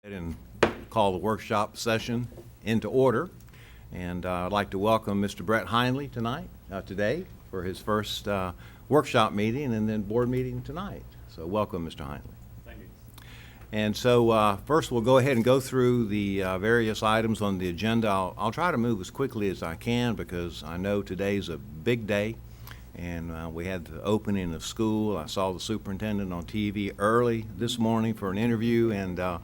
And call the workshop session into order. And I'd like to welcome Mr. Brett Heinley today for his first workshop meeting and then board meeting tonight. So welcome, Mr. Heinley. Thank you. And so first we'll go ahead and go through the various items on the agenda. I'll try to move as quickly as I can because I know today's a big day. And we had the opening of school. I saw the superintendent on TV early this morning for an interview, and I'm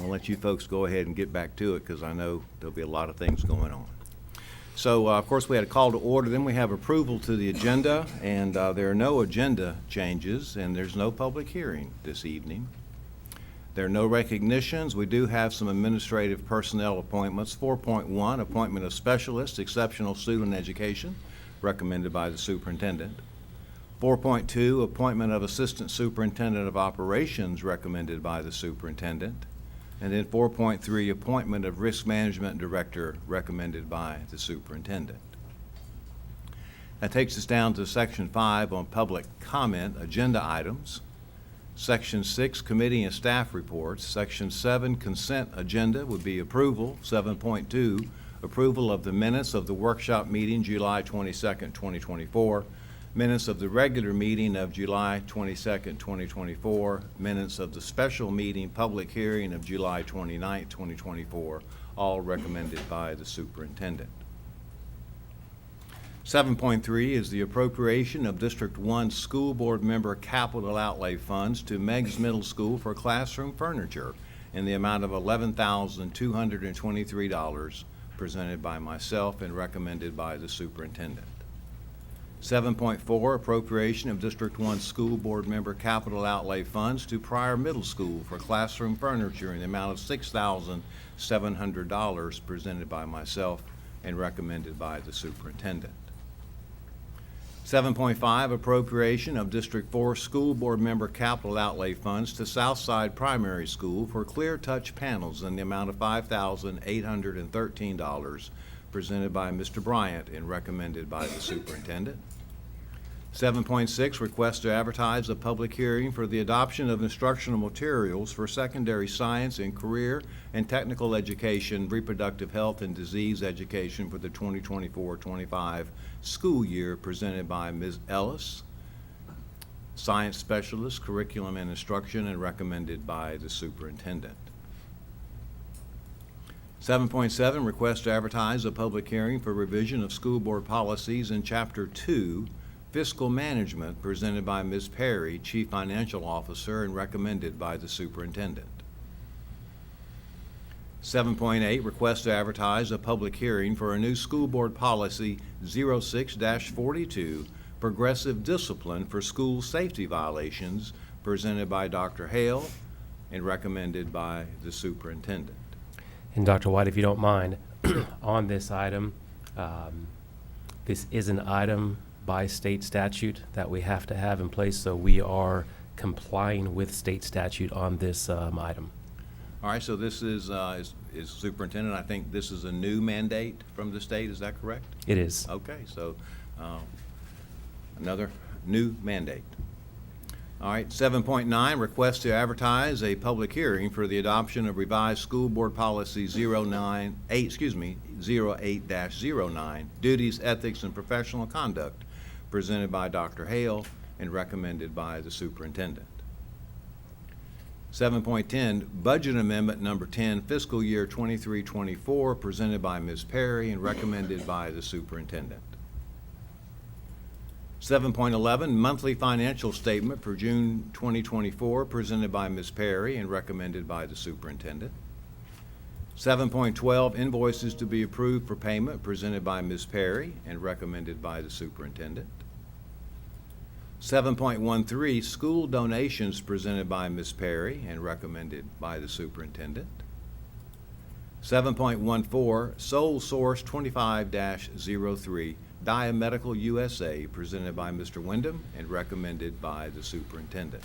going to let you folks go ahead and get back to it because I know there'll be a lot of things going on. So, of course, we had a call to order. Then we have approval to the agenda, and there are no agenda changes, and there's no public hearing this evening. There are no recognitions. We do have some administrative personnel appointments. 4.1, appointment of specialist, exceptional student education, recommended by the superintendent. 4.2, appointment of assistant superintendent of operations, recommended by the superintendent. And then 4.3, appointment of risk management director, recommended by the superintendent. That takes us down to Section 5 on public comment, agenda items. Section 6, committee and staff reports. Section 7, consent agenda would be approval. 7.2, approval of the minutes of the workshop meeting July 22nd, 2024. Minutes of the regular meeting of July 22nd, 2024, minutes of the special meeting public hearing of July 29th, 2024, all recommended by the superintendent. 7.3 is the appropriation of District 1 school board member capital outlay funds to Meigs Middle School for classroom furniture in the amount of $11,223, presented by myself and recommended by the superintendent. 7.4, appropriation of District 1 school board member capital outlay funds to Pryor Middle School for classroom furniture in the amount of $6,700, presented by myself and recommended by the superintendent. 7.5, appropriation of District 4 school board member capital outlay funds to Southside Primary School for clear touch panels in the amount of $5,813, presented by Mr. Bryant and recommended by the superintendent. 7.6, request to advertise a public hearing for the adoption of instructional materials for secondary science and career and technical education, reproductive health and disease education for the 2024-25 school year, presented by Ms. Ellis, science specialist, curriculum and instruction, and recommended by the superintendent. 7.7, request to advertise a public hearing for revision of school board policies in Chapter 2, Fiscal Management, presented by Ms. Perry, Chief Financial Officer, and recommended by the superintendent. 7.8, request to advertise a public hearing for a new school board policy 06-42, Progressive Discipline for School Safety Violations, presented by Dr. Hale and recommended by the superintendent. And Dr. White, if you don't mind, on this item, this is an item by state statute that we have to have in place, so we are complying with state statute on this item. All right, so this is superintendent, I think this is a new mandate from the state, is that correct? It is. Okay, so another new mandate. All right, 7.9, request to advertise a public hearing for the adoption of revised school board policy 08-09, duties, ethics, and professional conduct, presented by Dr. Hale and recommended by the superintendent. 7.10, budget amendment number 10, fiscal year 23-24, presented by Ms. Perry and recommended by the superintendent. 7.11, monthly financial statement for June 2024, presented by Ms. Perry and recommended by the superintendent. 7.12, invoices to be approved for payment, presented by Ms. Perry and recommended by the superintendent. 7.13, school donations, presented by Ms. Perry and recommended by the superintendent. 7.14, sole source 25-03, Diamedical USA, presented by Mr. Wyndham and recommended by the superintendent.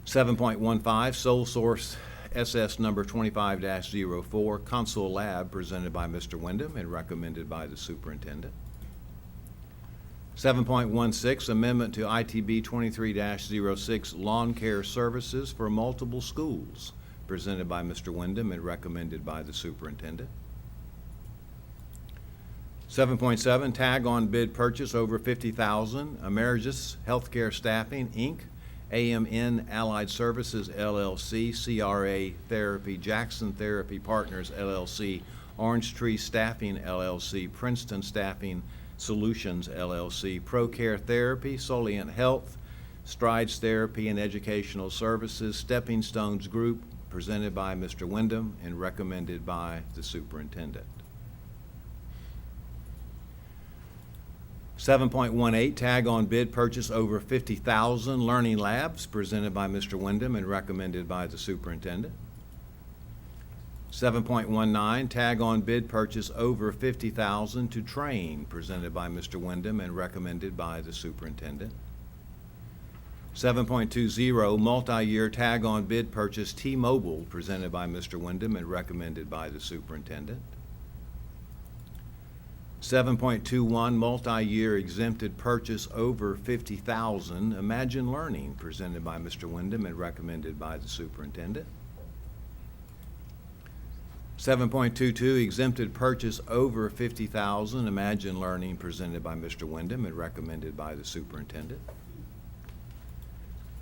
7.15, sole source SS number 25-04, Console Lab, presented by Mr. Wyndham and recommended by the superintendent. 7.16, amendment to ITB 23-06 lawn care services for multiple schools, presented by Mr. Wyndham and recommended by the superintendent. 7.7, tag on bid purchase over $50,000, Ameris Healthcare Staffing, Inc., AMN Allied Services, LLC, CRA Therapy, Jackson Therapy Partners, LLC, Orange Tree Staffing, LLC, Princeton Staffing Solutions, LLC, ProCare Therapy, Solient Health, Strides Therapy and Educational Services, Stepping Stones Group, presented by Mr. Wyndham and recommended by the superintendent. 7.18, tag on bid purchase over 50,000 Learning Labs, presented by Mr. Wyndham and recommended by the superintendent. 7.19, tag on bid purchase over 50,000 to Train, presented by Mr. Wyndham and recommended by the superintendent. 7.20, multi-year tag on bid purchase T-Mobile, presented by Mr. Wyndham and recommended by the superintendent. 7.21, multi-year exempted purchase over 50,000 Imagine Learning, presented by Mr. Wyndham and recommended by the superintendent. 7.22, exempted purchase over 50,000 Imagine Learning, presented by Mr. Wyndham and recommended by the superintendent.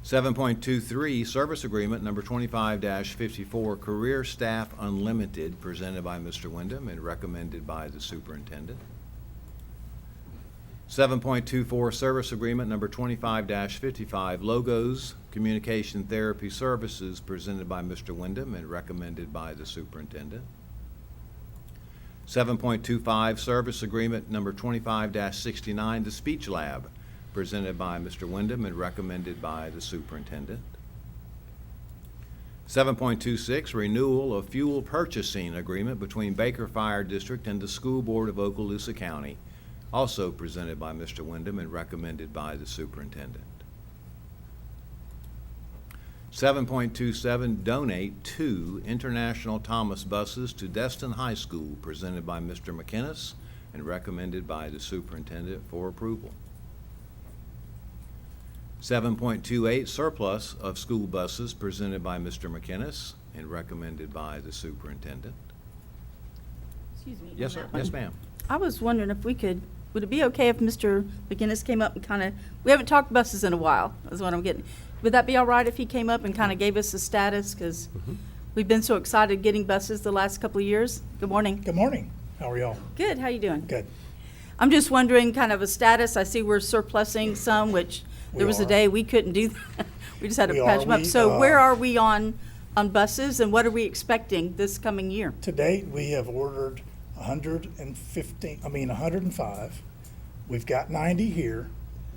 7.23, service agreement number 25-54, Career Staff Unlimited, presented by Mr. Wyndham and recommended by the superintendent. 7.24, service agreement number 25-55, Logos Communication Therapy Services, presented by Mr. Wyndham and recommended by the superintendent. 7.25, service agreement number 25-69, The Speech Lab, presented by Mr. Wyndham and recommended by the superintendent. 7.26, renewal of fuel purchasing agreement between Baker Fire District and the School Board of Okaloosa County, also presented by Mr. Wyndham and recommended by the superintendent. 7.27, donate 2 International Thomas buses to Destin High School, presented by Mr. McInnes and recommended by the superintendent for approval. 7.28, surplus of school buses, presented by Mr. McInnes and recommended by the superintendent. Excuse me. Yes, on sir. that Yes, one. ma'am. I was wondering if would it be okay if Mr. McGinnis came up and we haven't talked buses in a while, is what I'm getting. Would that be all right if he came up and kind of gave us a status? Because we've been so excited getting buses the last couple of years. Good morning. Good morning. How are y'all? Good, how you doing? Good. I'm just wondering, kind of a status. I see we're surplusing some, which We there was a are. day we couldn't do that. We just had to We patch are. them up. We, So where are we on buses, and what are we expecting this coming year? To date, we have ordered 105. We've got 90 here.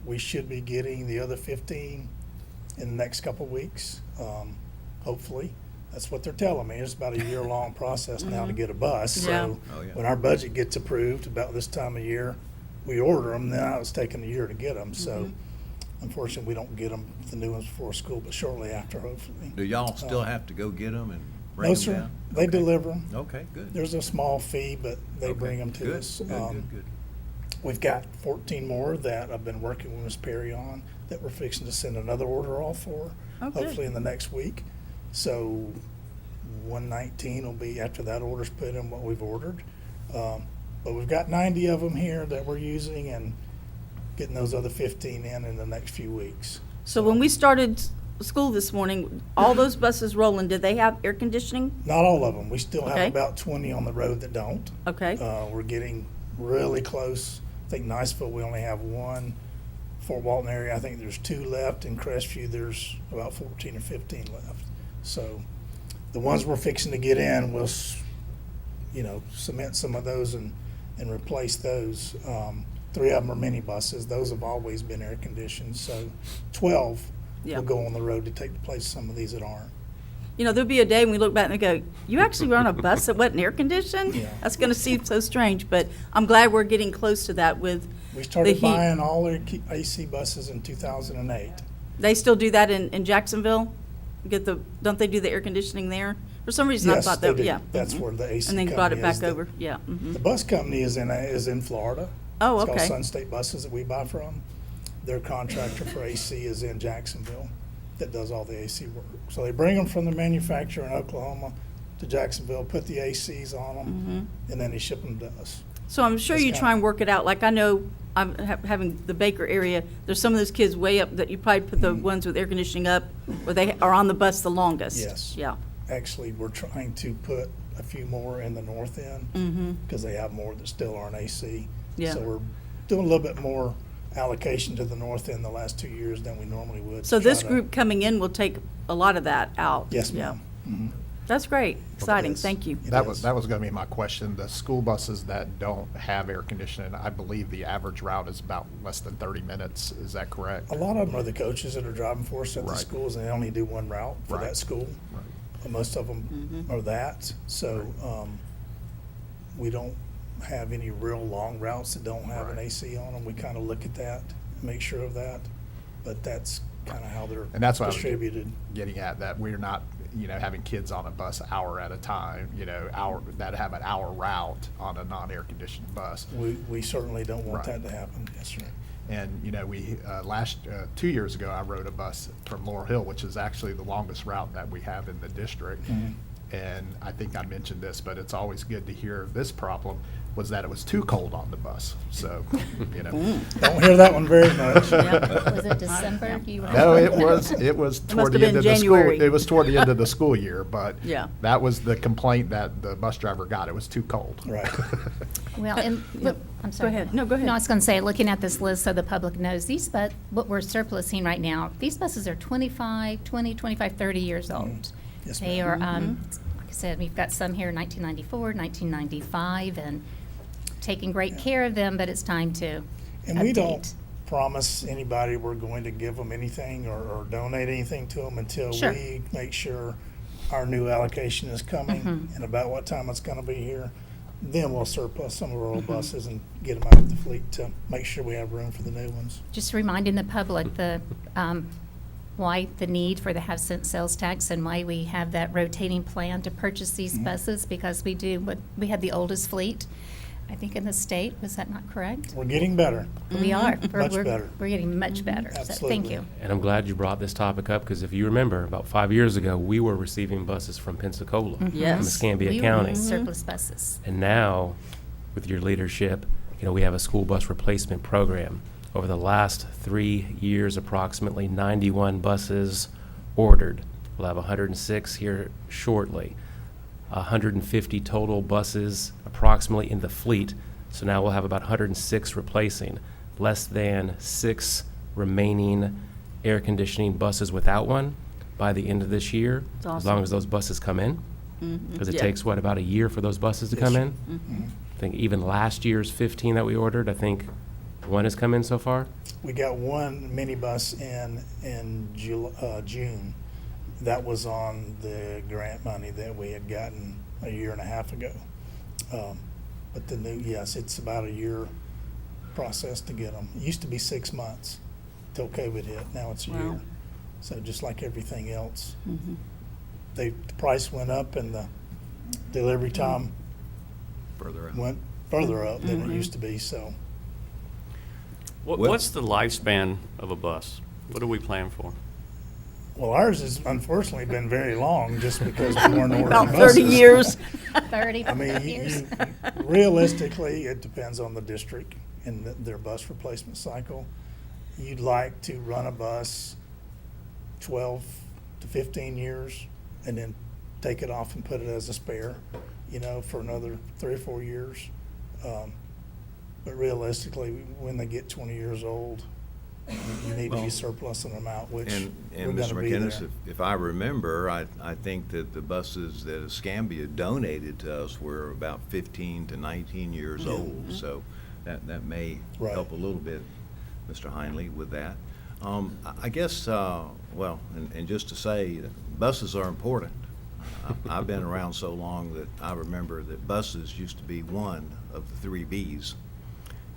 We should be getting the other 15 in the next couple of weeks, hopefully. That's what they're telling me. It's about a year-long process now to get a bus. Yeah. So Oh, yeah. when our budget gets approved about this time of year, we order them. Now it's taking a year to get them. So unfortunately, we don't get them, the new ones, before school, but shortly after, hopefully. Do y'all still have to go get them and bring No, them sir. down? They Okay. deliver them. Okay, good. There's a small fee, but they Okay. bring them to Good, us. Good. We've got 14 more that I've been working with Ms. Perry on that we're fixing to send another order off for, Oh, good. hopefully in the next week. So 119 will be after that order's put in what we've ordered. But we've got 90 of them here that we're using and getting those other 15 in the next few weeks. So when we started school this morning, all those buses rolling, did they have air conditioning? Not all of them. We still have Okay. about 20 on the road that don't. Okay, We're getting really close. I think Niceville, we only have one. Fort Walton area, I think there's 2 left. In Crestview, there's about 14 or 15 left. So the ones we're fixing to get in, we'll, cement some of those and replace those. 3 of them are mini buses. Those have always been air conditioned. So 12 Yeah. will go on the road to take the place of some of these that aren't. there'll be a day when we look back and they go, you actually were on a bus that wasn't air conditioned? Yeah. That's gonna seem so strange, but I'm glad we're getting close to that with We the started heat. buying all their AC buses in 2008. They still do that in Jacksonville? Don't they do the air conditioning there? For some reason, I Yes, thought they that, do. yeah. That's Mhm. where the AC And then brought it company back is. over, yeah. mhm. The bus company is in Florida. Oh, It's called okay. Sun State Buses that we buy from. Their contractor for AC is in Jacksonville that does all the AC work. So they bring them from the manufacturer in Oklahoma to Jacksonville, put the ACs on them, and then they ship them to us. So I'm sure That's you kind try of- and work it out. Like I know I'm having the Baker area, there's some of those kids way up that you probably put the ones with air conditioning up where they are on the bus the longest. Yes. Yeah. Actually, we're trying to put a few more in the north end because they have more that still aren't AC. Yeah. So we're doing a little bit more allocation to the north end the last 2 years than we normally would. So to try this to- group coming in will take a lot of that out. Yes, Yeah. ma'am. Mhm. That's great. Exciting. is. Thank you. It That is. was gonna be my question. The school buses that don't have air conditioning, I believe the average route is about less than 30 minutes. Is that correct? A lot of them are the coaches that are driving for us at the Right. schools, and they only do one route for Right. that school. Most of them are that, so, we don't have any real long routes that don't have an Right. AC on them. We kind of look at that, make sure of that, but that's kind of how they're And that's what I was distributed. getting at, that we're not, having kids on a bus hour at a time, that have an hour route on a non-air conditioned bus. We certainly don't want Right. that to happen, yes, sir. And, we, 2 years ago, I rode a bus from Laurel Hill, which is actually the longest route that we have in the district. And I think I mentioned this, but it's always good to hear this problem, was that it was too cold on the bus. So, Don't hear that one very much. Was it December? You were- No, it was toward have the end been of the school. January. It was toward the end of the school year, but Yeah. that was the complaint that the bus driver got. It was too cold. Right. Well, and look, I'm sorry. ahead. No, go ahead. No, I was going to say, looking at this list so the public knows, what we're surplusing right now, these buses are 25, 30 years old. Yes, They ma'am. are, like I said, we've got some here in 1994, 1995, and taking great care of them, but it's time to And we don't update. promise anybody we're going to give them anything or donate anything to them until Sure. we make sure our new allocation is coming Mm-hmm. and about what time it's gonna be here. Then we'll surplus some of our Mm-hmm. old buses and get them out of the fleet to make sure we have room for the new ones. Just reminding the public why the need for the half-cent sales tax and why we have that rotating plan to purchase these Mm-hmm. buses, because we have the oldest fleet, I think, in the state. Was that not correct? We're getting better. We are. Much better. We're getting much better. So thank Absolutely. you. And I'm glad you brought this topic up, because if you remember, about 5 years ago, we were receiving buses from Pensacola, from Yes. Escambia We were County. surplus buses. And now, with your leadership, we have a school bus replacement program. Over the last 3 years, approximately 91 buses ordered. We'll have 106 here shortly. 150 total buses approximately in the fleet. So now we'll have about 106 replacing. Less than 6 remaining air conditioning buses without one by the end of this year. That's As awesome. long as those buses come in. Because it Yeah. takes, about a year for those buses to Yes, come sir. in? I think even last year's 15 that we ordered, I think one has come in so far. We got one minibus in June. That was on the grant money that we had gotten a year and a half ago. But the new, yes, it's about a year process to get them. It used to be 6 months till COVID hit. Now it's a Wow. year. So just like everything else. The price went up and the delivery time Further out. went further up than it used to be, so. What's the lifespan of a bus? What do we plan for? Well, ours has unfortunately been very long just because we weren't ordering About buses. 30 years. 30 I mean, years. realistically, it depends on the district and their bus replacement cycle. You'd like to run a bus 12 to 15 years and then take it off and put it as a spare, for another 3 or 4 years. But realistically, when they get 20 years old, you need to be surplusing them out, which And we're Mr. gonna be McInnes, there. if I remember, I think that the buses that Escambia donated to us were about 15 to 19 years old. So that may Right. help a little bit, Mr. Heinley, with that. I guess, and just to say, buses are important. I've been around so long that I remember that buses used to be one of the 3 Bs.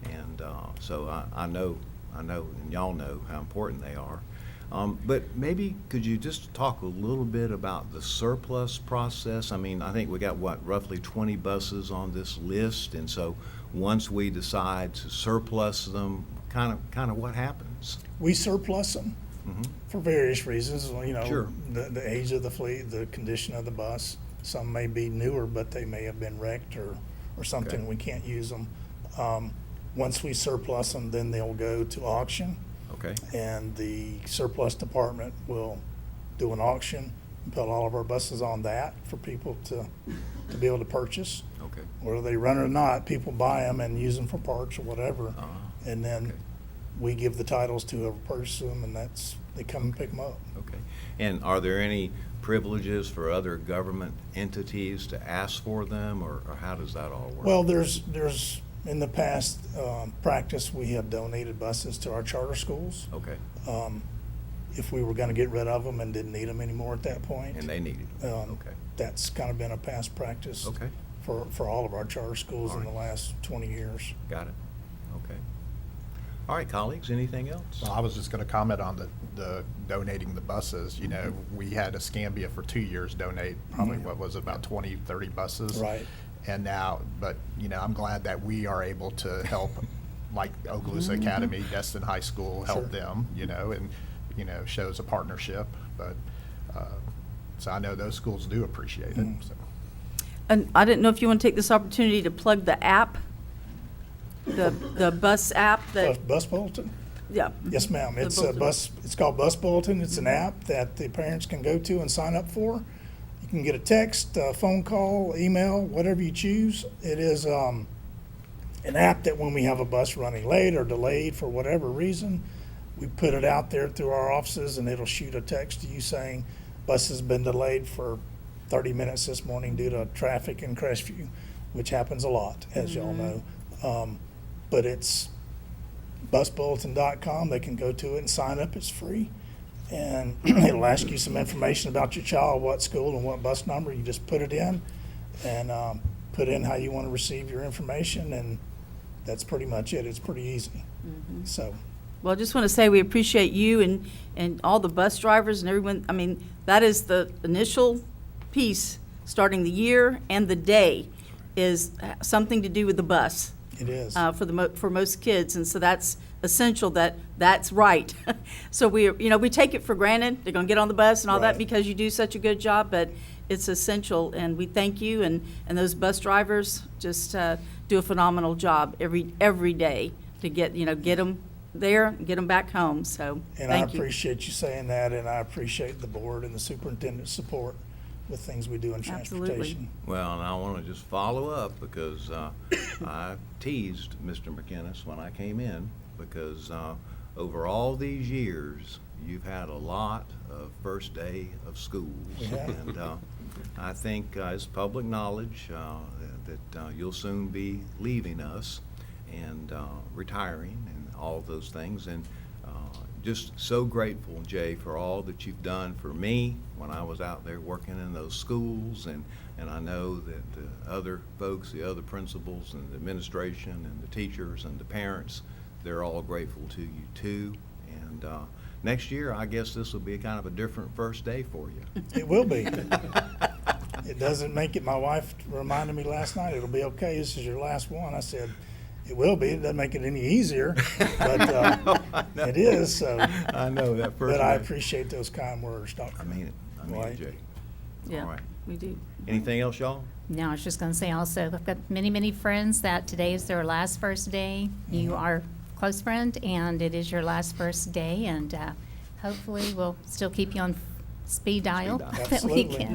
And so I know, and y'all know how important they are. But maybe could you just talk a little bit about the surplus process? I mean, I think we got, what, roughly 20 buses on this list, and so once we decide to surplus them, kind of what happens? We surplus them for various reasons, you know. Sure. The age of the fleet, the condition of the bus. Some may be newer, but they may have been wrecked or something, Okay. we can't use them. Once we surplus them, then they'll go to auction, Okay, and the surplus department will do an auction and put all of our buses on that for people to be able to purchase. okay. Whether they run or not, people buy them and use them for parts or whatever. Ah, And then okay. we give the titles to whoever purchases them, and they come and pick them up. Okay. And are there any privileges for other government entities to ask for them, or how does that all work? Well, there's, in the past, practice, we have donated buses to our charter schools. Okay, If we were gonna get rid of them and didn't need them anymore at that point. and they needed it. Okay, That's kind of been a past practice. okay, For all of our charter schools All in the right. last 20 years. got it. Okay. All right, colleagues, anything else? Well, I was just gonna comment on the donating the buses. You know, we had Escambia for 2 years donate probably, what was it, about 20, 30 buses? Right. And now, but, you know, I'm glad that we are able to help, like Okaloosa Academy, Destin High School, help Sure. them, you know, and, you know, shows a partnership. But, so I know those schools do appreciate it, so. And I didn't know if you want to take this opportunity to plug the app, the bus app that, Bus Bulletin? yeah. Yes, ma'am. The It's a bulletin. bus, it's called Bus Bulletin. It's an app that the parents can go to and sign up for. You can get a text, a phone call, email, whatever you choose. It is, an app that when we have a bus running late or delayed for whatever reason, we put it out there through our offices, and it'll shoot a text to you saying, bus has been delayed for 30 minutes this morning due to traffic in Crestview, which happens a lot, as y'all know. But it's busbulletin.com. They can go to it and sign up. It's free. And it'll ask you some information about your child, what school and what bus number. You just put it in and put in how you want to receive your information, and that's pretty much it. It's pretty easy. So, Well, I just want to say we appreciate you and all the bus drivers and everyone. I mean, that is the initial piece, starting the year and the day is something to do with the bus. it is. For most kids, and so that's essential that's right. So we take it for granted, they're gonna get on the bus and all that Right. because you do such a good job, but it's essential, and we thank you, and those bus drivers just do a phenomenal job every day to get them there, and get them back home, so And I thank you. appreciate you saying that, and I appreciate the board and the superintendent's support with things we do in Absolutely. transportation. Well, and I want to just follow up because I teased Mr. McInnes when I came in because over all these years, you've had a lot of first day of schools. We have. And I think it's public knowledge that you'll soon be leaving us and retiring and all of those things. And just so grateful, Jay, for all that you've done for me when I was out there working in those schools. And I know that the other folks, the other principals and the administration and the teachers and the parents, they're all grateful to you too. And next year, I guess this will be kind of a different first day for you. It will be. It doesn't make it, my wife reminded me last night, it'll be okay, this is your last one. I said, it will be, it doesn't make it any easier, but it is, so. I know that first But I day. appreciate those kind words, Dr. I mean it. I mean it, White. Jay. Yeah, All right. we do. Anything else, y'all? No, I was just gonna say also, I've got many, many friends that today is their last first day. You are a close friend, and it is your last first day, and hopefully we'll still keep you on speed dial. dial. That we Absolutely. can.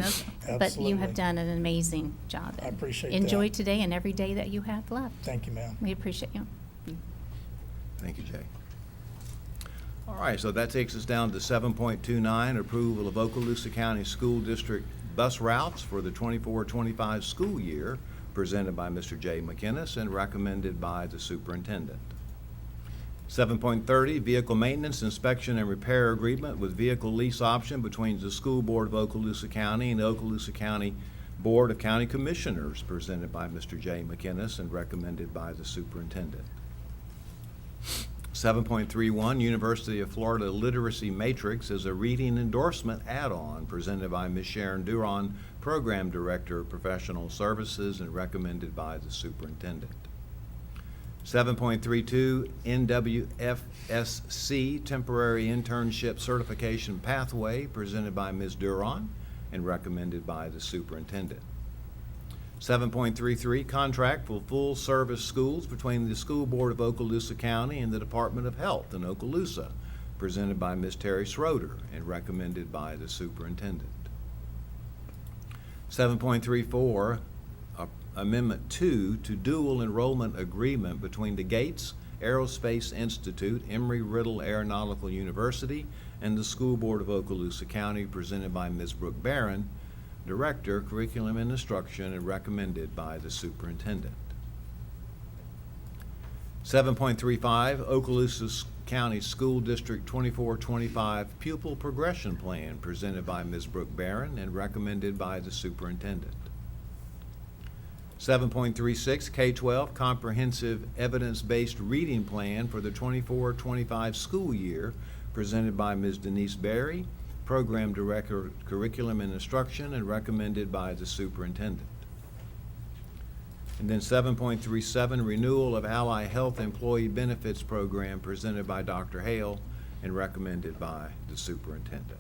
But you have Absolutely. done an amazing job. I appreciate that. Enjoy today and every day that you have left. Thank you, ma'am. We appreciate you. Thank you, Jay. All right, so that takes us down to 7.29, approval of Okaloosa County School District bus routes for the 24-25 school year, presented by Mr. Jay McInnes and recommended by the superintendent. 7.30, vehicle maintenance, inspection, and repair agreement with vehicle lease option between the School Board of Okaloosa County and the Okaloosa County Board of County Commissioners, presented by Mr. Jay McInnes and recommended by the superintendent. 7.31, University of Florida Literacy Matrix is a reading endorsement add-on presented by Ms. Sharon Duron, Program Director of Professional Services, and recommended by the Superintendent. 7.32, NWFSC Temporary Internship Certification Pathway, presented by Ms. Duron, and recommended by the Superintendent. 7.33, Contract for Full-Service Schools between the School Board of Okaloosa County and the Department of Health in Okaloosa, presented by Ms. Terry Schroeder, and recommended by the Superintendent. 7.34, Amendment 2 to Dual Enrollment Agreement between the Gates Aerospace Institute, Embry-Riddle Aeronautical University, and the School Board of Okaloosa County, presented by Ms. Brooke Barron, Director, Curriculum and Instruction, and recommended by the Superintendent. 7.35, Okaloosa County School District 24-25 Pupil Progression Plan, presented by Ms. Brooke Barron, and recommended by the Superintendent. 7.36, K-12 Comprehensive Evidence-Based Reading Plan for the 24-25 school year, presented by Ms. Denise Berry, Program Director, Curriculum and Instruction, and recommended by the Superintendent. And then 7.37, Renewal of Ally Health Employee Benefits Program, presented by Dr. Hale, and recommended by the Superintendent.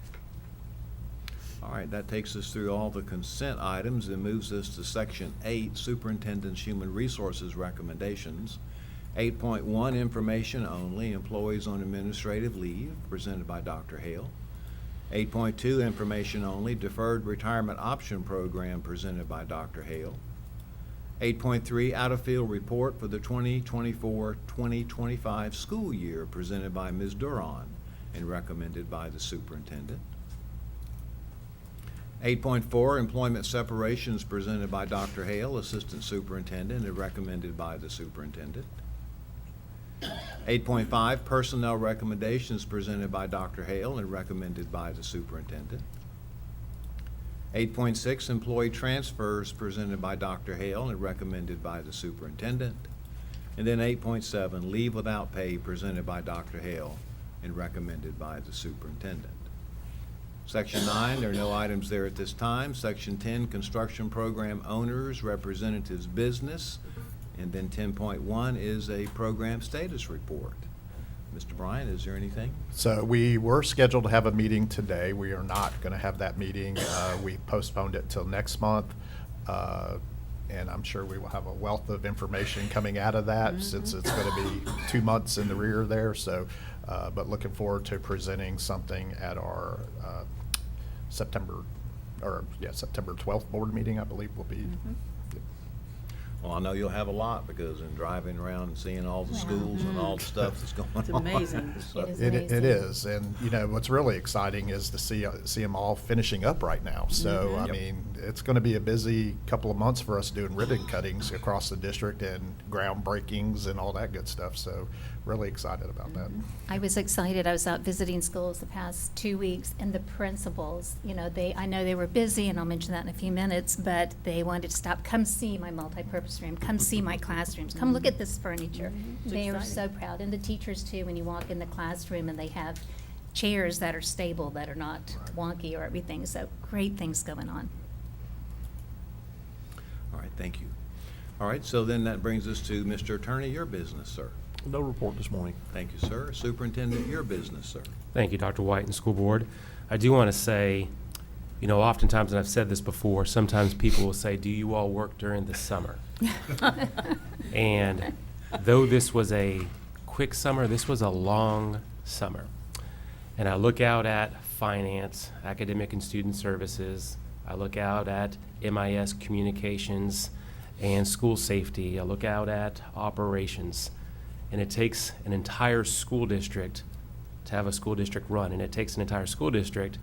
All right, that takes us through all the consent items and moves us to Section 8, Superintendent's Human Resources Recommendations. 8.1, Information Only, Employees on Administrative Leave, presented by Dr. Hale. 8.2, Information Only, Deferred Retirement Option Program, presented by Dr. Hale. 8.3, Out-of-Field Report for the 2024-2025 school year, presented by Ms. Duron, and recommended by the Superintendent. 8.4, Employment Separations, presented by Dr. Hale, Assistant Superintendent, and recommended by the Superintendent. 8.5, Personnel Recommendations, presented by Dr. Hale, and recommended by the Superintendent. 8.6, Employee Transfers, presented by Dr. Hale, and recommended by the Superintendent. And then 8.7, Leave Without Pay, presented by Dr. Hale, and recommended by the Superintendent. Section 9, there are no items there at this time. Section 10, Construction Program Owners, Representatives Business. And then 10.1 is a program status report. Mr. Bryant, is there anything? So we were scheduled to have a meeting today. We are not going to have that meeting. We postponed it till next month. And I'm sure we will have a wealth of information coming out of that since it's going to be 2 months in the rear there. So, but looking forward to presenting something at our September 12th board meeting, I believe will be. Well, I know you'll have a lot because in driving around and seeing all the schools and all the stuff that's going on. It's amazing. So- It is It amazing. is, and you know, what's really exciting is to see them all finishing up right now. So, I Yep. mean, it's gonna be a busy couple of months for us doing ribbon cuttings across the district and groundbreakings and all that good stuff. So, really excited about that. I was excited. I was out visiting schools the past 2 weeks, and the principals, you know, I know they were busy, and I'll mention that in a few minutes, but they wanted to stop, come see my multipurpose room, come see my classrooms, come look at this furniture. It's They are so exciting. proud, and the teachers too, when you walk in the classroom and they have chairs that are stable, that are not wonky or everything, so great things going on. All right, thank you. All right, so then that brings us to Mr. Attorney, your business, sir. No report this morning. Thank you, sir. Superintendent, your business, sir. Thank you, Dr. White and School Board. I do want to say, you know, oftentimes, and I've said this before, sometimes people will say, do you all work during the summer? And though this was a quick summer, this was a long summer. And I look out at finance, academic and student services. I look out at MIS communications and school safety. I look out at operations. And it takes an entire school district to have a school district run. And it takes an entire school district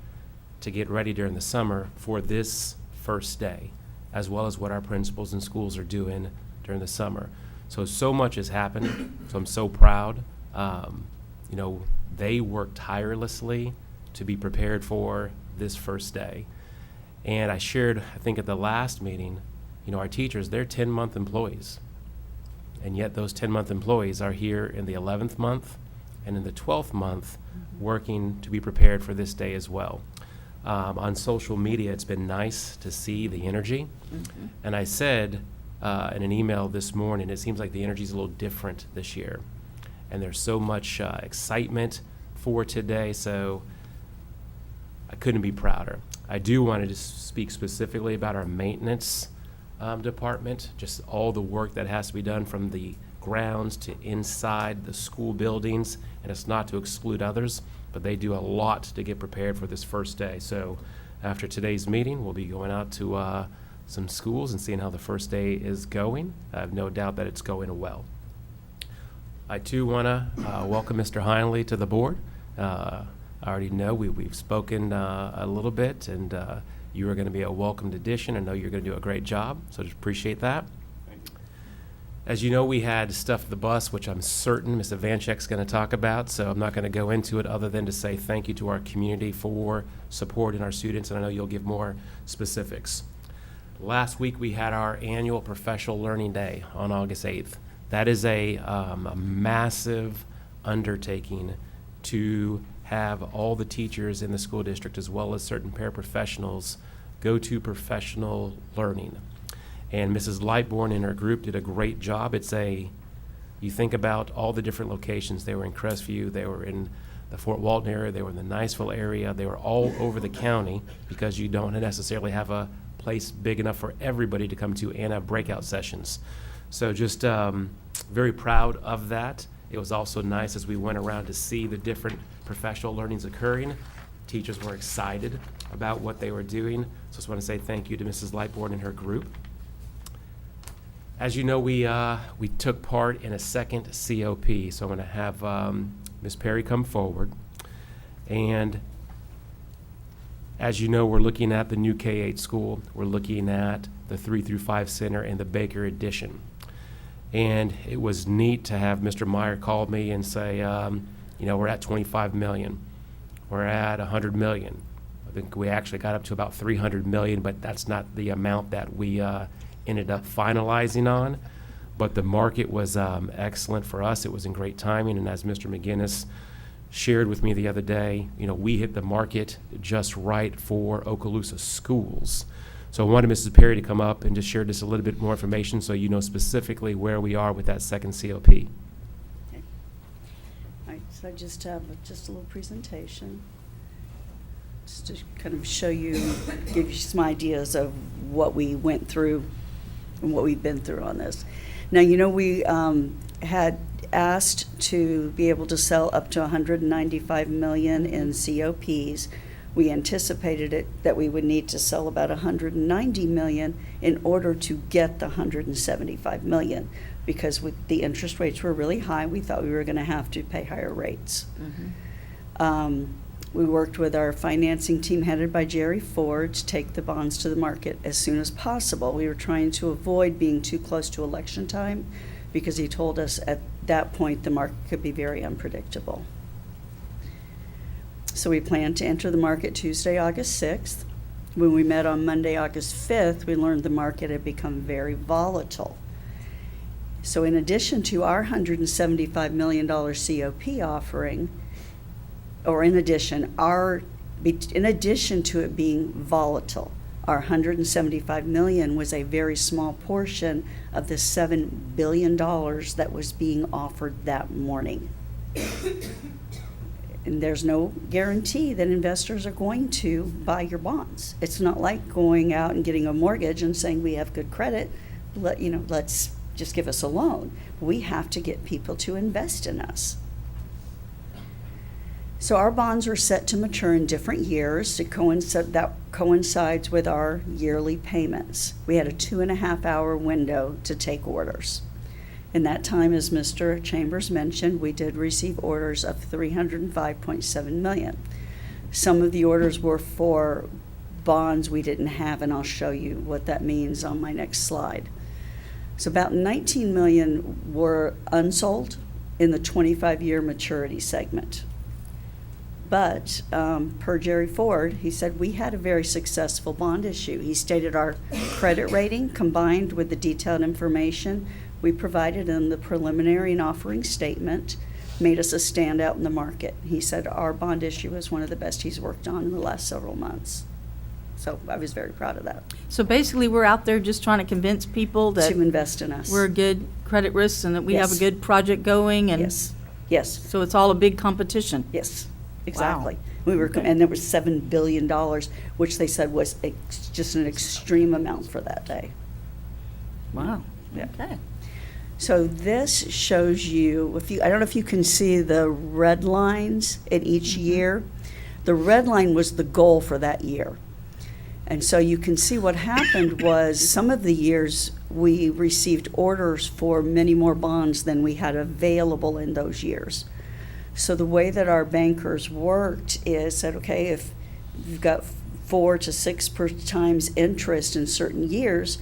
to get ready during the summer for this first day, as well as what our principals and schools are doing during the summer. So much has happened, so I'm so proud. You know, they worked tirelessly to be prepared for this first day. And I shared, I think at the last meeting, you know, our teachers, they're 10-month employees. And yet those 10-month employees are here in the 11th month and in the 12th month, working to be prepared for this day as well. On social media, it's been nice to see the energy. And I said in an email this morning, it seems like the energy is a little different this year. And there's so much excitement for today, so I couldn't be prouder. I do want to just speak specifically about our maintenance department, just all the work that has to be done from the grounds to inside the school buildings, and it's not to exclude others, but they do a lot to get prepared for this first day. So after today's meeting, we'll be going out to some schools and seeing how the first day is going. I have no doubt that it's going well. I too want to welcome Mr. Heinley to the board. I already know we've spoken a little bit, and you are going to be a welcomed addition. I know you're going to do a great job, so just appreciate that. As you know, we had Stuff the Bus, which I'm certain Ms. Ivanchek's going to talk about, so I'm not going to go into it other than to say thank you to our community for supporting our students, and I know you'll give more specifics. Last week, we had our annual Professional Learning Day on August 8th. That is a massive undertaking to have all the teachers in the school district, as well as certain paraprofessionals, go to professional learning. And Mrs. Lightbourne and her group did a great job. You think about all the different locations. They were in Crestview, they were in the Fort Walton area, they were in the Niceville area, they were all over the county, because you don't necessarily have a place big enough for everybody to come to and have breakout sessions. So just very proud of that. It was also nice as we went around to see the different professional learnings occurring. Teachers were excited about what they were doing. So I just want to say thank you to Mrs. Lightbourne and her group. As you know, we took part in a second COP, so I'm going to have Ms. Perry come forward. And as you know, we're looking at the new K-8 school. We're looking at the 3 through 5 center and the Baker addition. And it was neat to have Mr. Meyer call me and say, we're at 25 million. We're at 100 million. I think we actually got up to about 300 million, but that's not the amount that we ended up finalizing on. But the market was excellent for us. It was in great timing. And as Mr. McGinnis shared with me the other day, we hit the market just right for Okaloosa schools. So I wanted Mrs. Perry to come up and just share just a little bit more information so you know specifically where we are with that second COP. Okay. All right, so I just have just a little presentation, just to kind of show you, give you some ideas of what we went through and what we've been through on this. Now, we had asked to be able to sell up to 195 million in COPs. We anticipated that we would need to sell about 190 million in order to get the 175 million, because the interest rates were really high. We thought we were going to have to pay higher rates. We worked with our financing team headed by Jerry Ford to take the bonds to the market as soon as possible. We were trying to avoid being too close to election time, because he told us at that point the market could be very unpredictable. So we planned to enter the market Tuesday, August 6th. When we met on Monday, August 5th, we learned the market had become very volatile. So in addition to our $175 million COP offering, or in addition to it being volatile, our $175 million was a very small portion of the $7 billion that was being offered that morning. And there's no guarantee that investors are going to buy your bonds. It's not like going out and getting a mortgage and saying we have good credit, let's just give us a loan. We have to get people to invest in us. So our bonds are set to mature in different years that coincides with our yearly payments. We had a 2.5-hour window to take orders. In that time, as Mr. Chambers mentioned, we did receive orders of $305.7 million. Some of the orders were for bonds we didn't have, and I'll show you what that means on my next slide. So about $19 million were unsold in the 25-year maturity segment. But per Jerry Ford, he said we had a very successful bond issue. He stated our credit rating, combined with the detailed information we provided in the preliminary and offering statement, made us a standout in the market. He said our bond issue was one of the best he's worked on in the last several months. So I was very proud of that, So basically, we're out there just trying to convince people that to invest in us. we're a good credit risk and that we have a Yes. good project going, and Yes, yes, so it's all a big competition. yes, exactly. We were, and there was $7 billion, which they said was just an extreme amount for that day. Wow. Yeah. Okay. So this shows you, I don't know if you can see the red lines in each year. The red line was the goal for that year. And so you can see what happened was some of the years we received orders for many more bonds than we had available in those years. So the way that our bankers worked is that, okay, if you've got 4 to 6 times interest in certain years,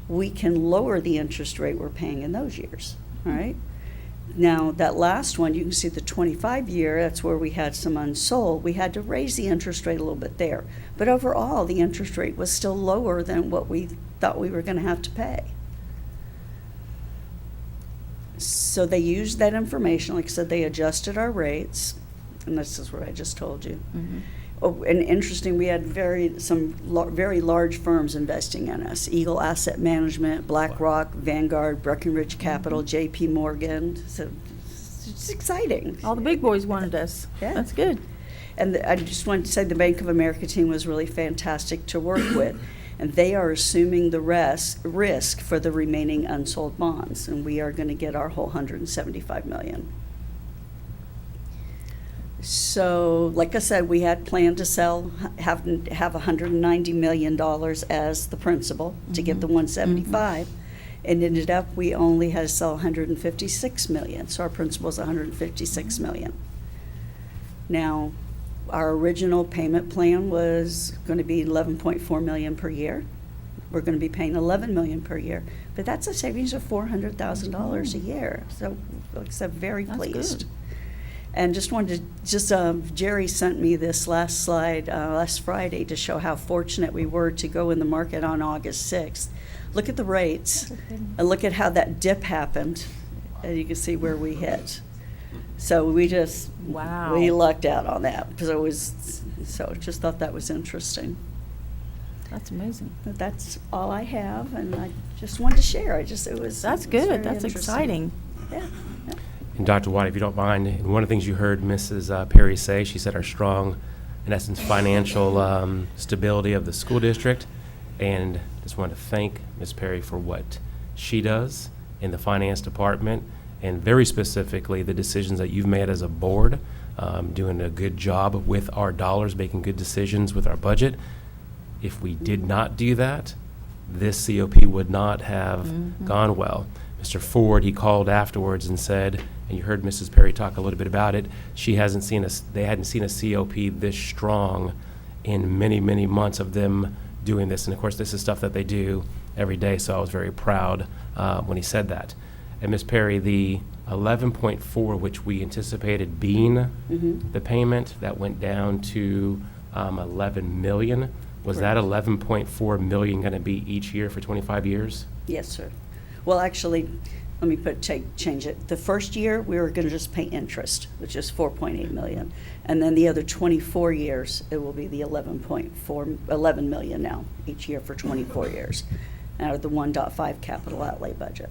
we can lower the interest rate we're paying in those years, all right? Now, that last one, you can see the 25-year, that's where we had some unsold. We had to raise the interest rate a little bit there. But overall, the interest rate was still lower than what we thought we were going to have to pay. So they used that information, like I said, they adjusted our rates, and this is what I just told you. Oh, and interesting, we had very large firms investing in us: Eagle Asset Management, BlackRock, Vanguard, Breckenridge Capital, J.P. Morgan. So it's exciting. All the big boys wanted us. Yeah. That's good. And I just wanted to say the Bank of America team was really fantastic to work with. And they are assuming the risk for the remaining unsold bonds. And we are going to get our whole $175 million. So, like I said, we had planned to have $190 million as the principal to get the 175. And ended up, we only had to sell 156 million. So our principal is 156 million. Now, our original payment plan was going to be 11.4 million per year. We're going to be paying 11 million per year, but that's a savings of $400,000 a year. So, like I said, very That's pleased. good. And just wanted to, Jerry sent me this last slide last Friday to show how fortunate we were to go in the market on August 6th. Look at the rates and look at how that dip happened, and you can see where we hit. So we just, Wow. we lucked out on that, because just thought that was interesting. That's amazing. But that's all I have, and I just wanted to share. That's it was good. very That's interesting. exciting. Yeah. And Dr. White, if you don't mind, and one of the things you heard Mrs. Perry say, she said our strong, in essence, financial stability of the school district. And just want to thank Ms. Perry for what she does in the finance department, and very specifically the decisions that you've made as a board, doing a good job with our dollars, making good decisions with our budget. If we did not do that, this COP would not have gone well. Mr. Ford, he called afterwards and said, and you heard Mrs. Perry talk a little bit about it, they hadn't seen a COP this strong in many, many months of them doing this. And of course, this is stuff that they do every day, so I was very proud when he said that. And Ms. Perry, the 11.4, which we anticipated being the payment, that went down to 11 million. Was that 11.4 million going to be each year for 25 years? Yes, sir. Well, actually, let me change it. The first year, we were going to just pay interest, which is 4.8 million. And then the other 24 years, it will be the 11 million now, each year for 24 years, out of the 1.5 capital outlay budget.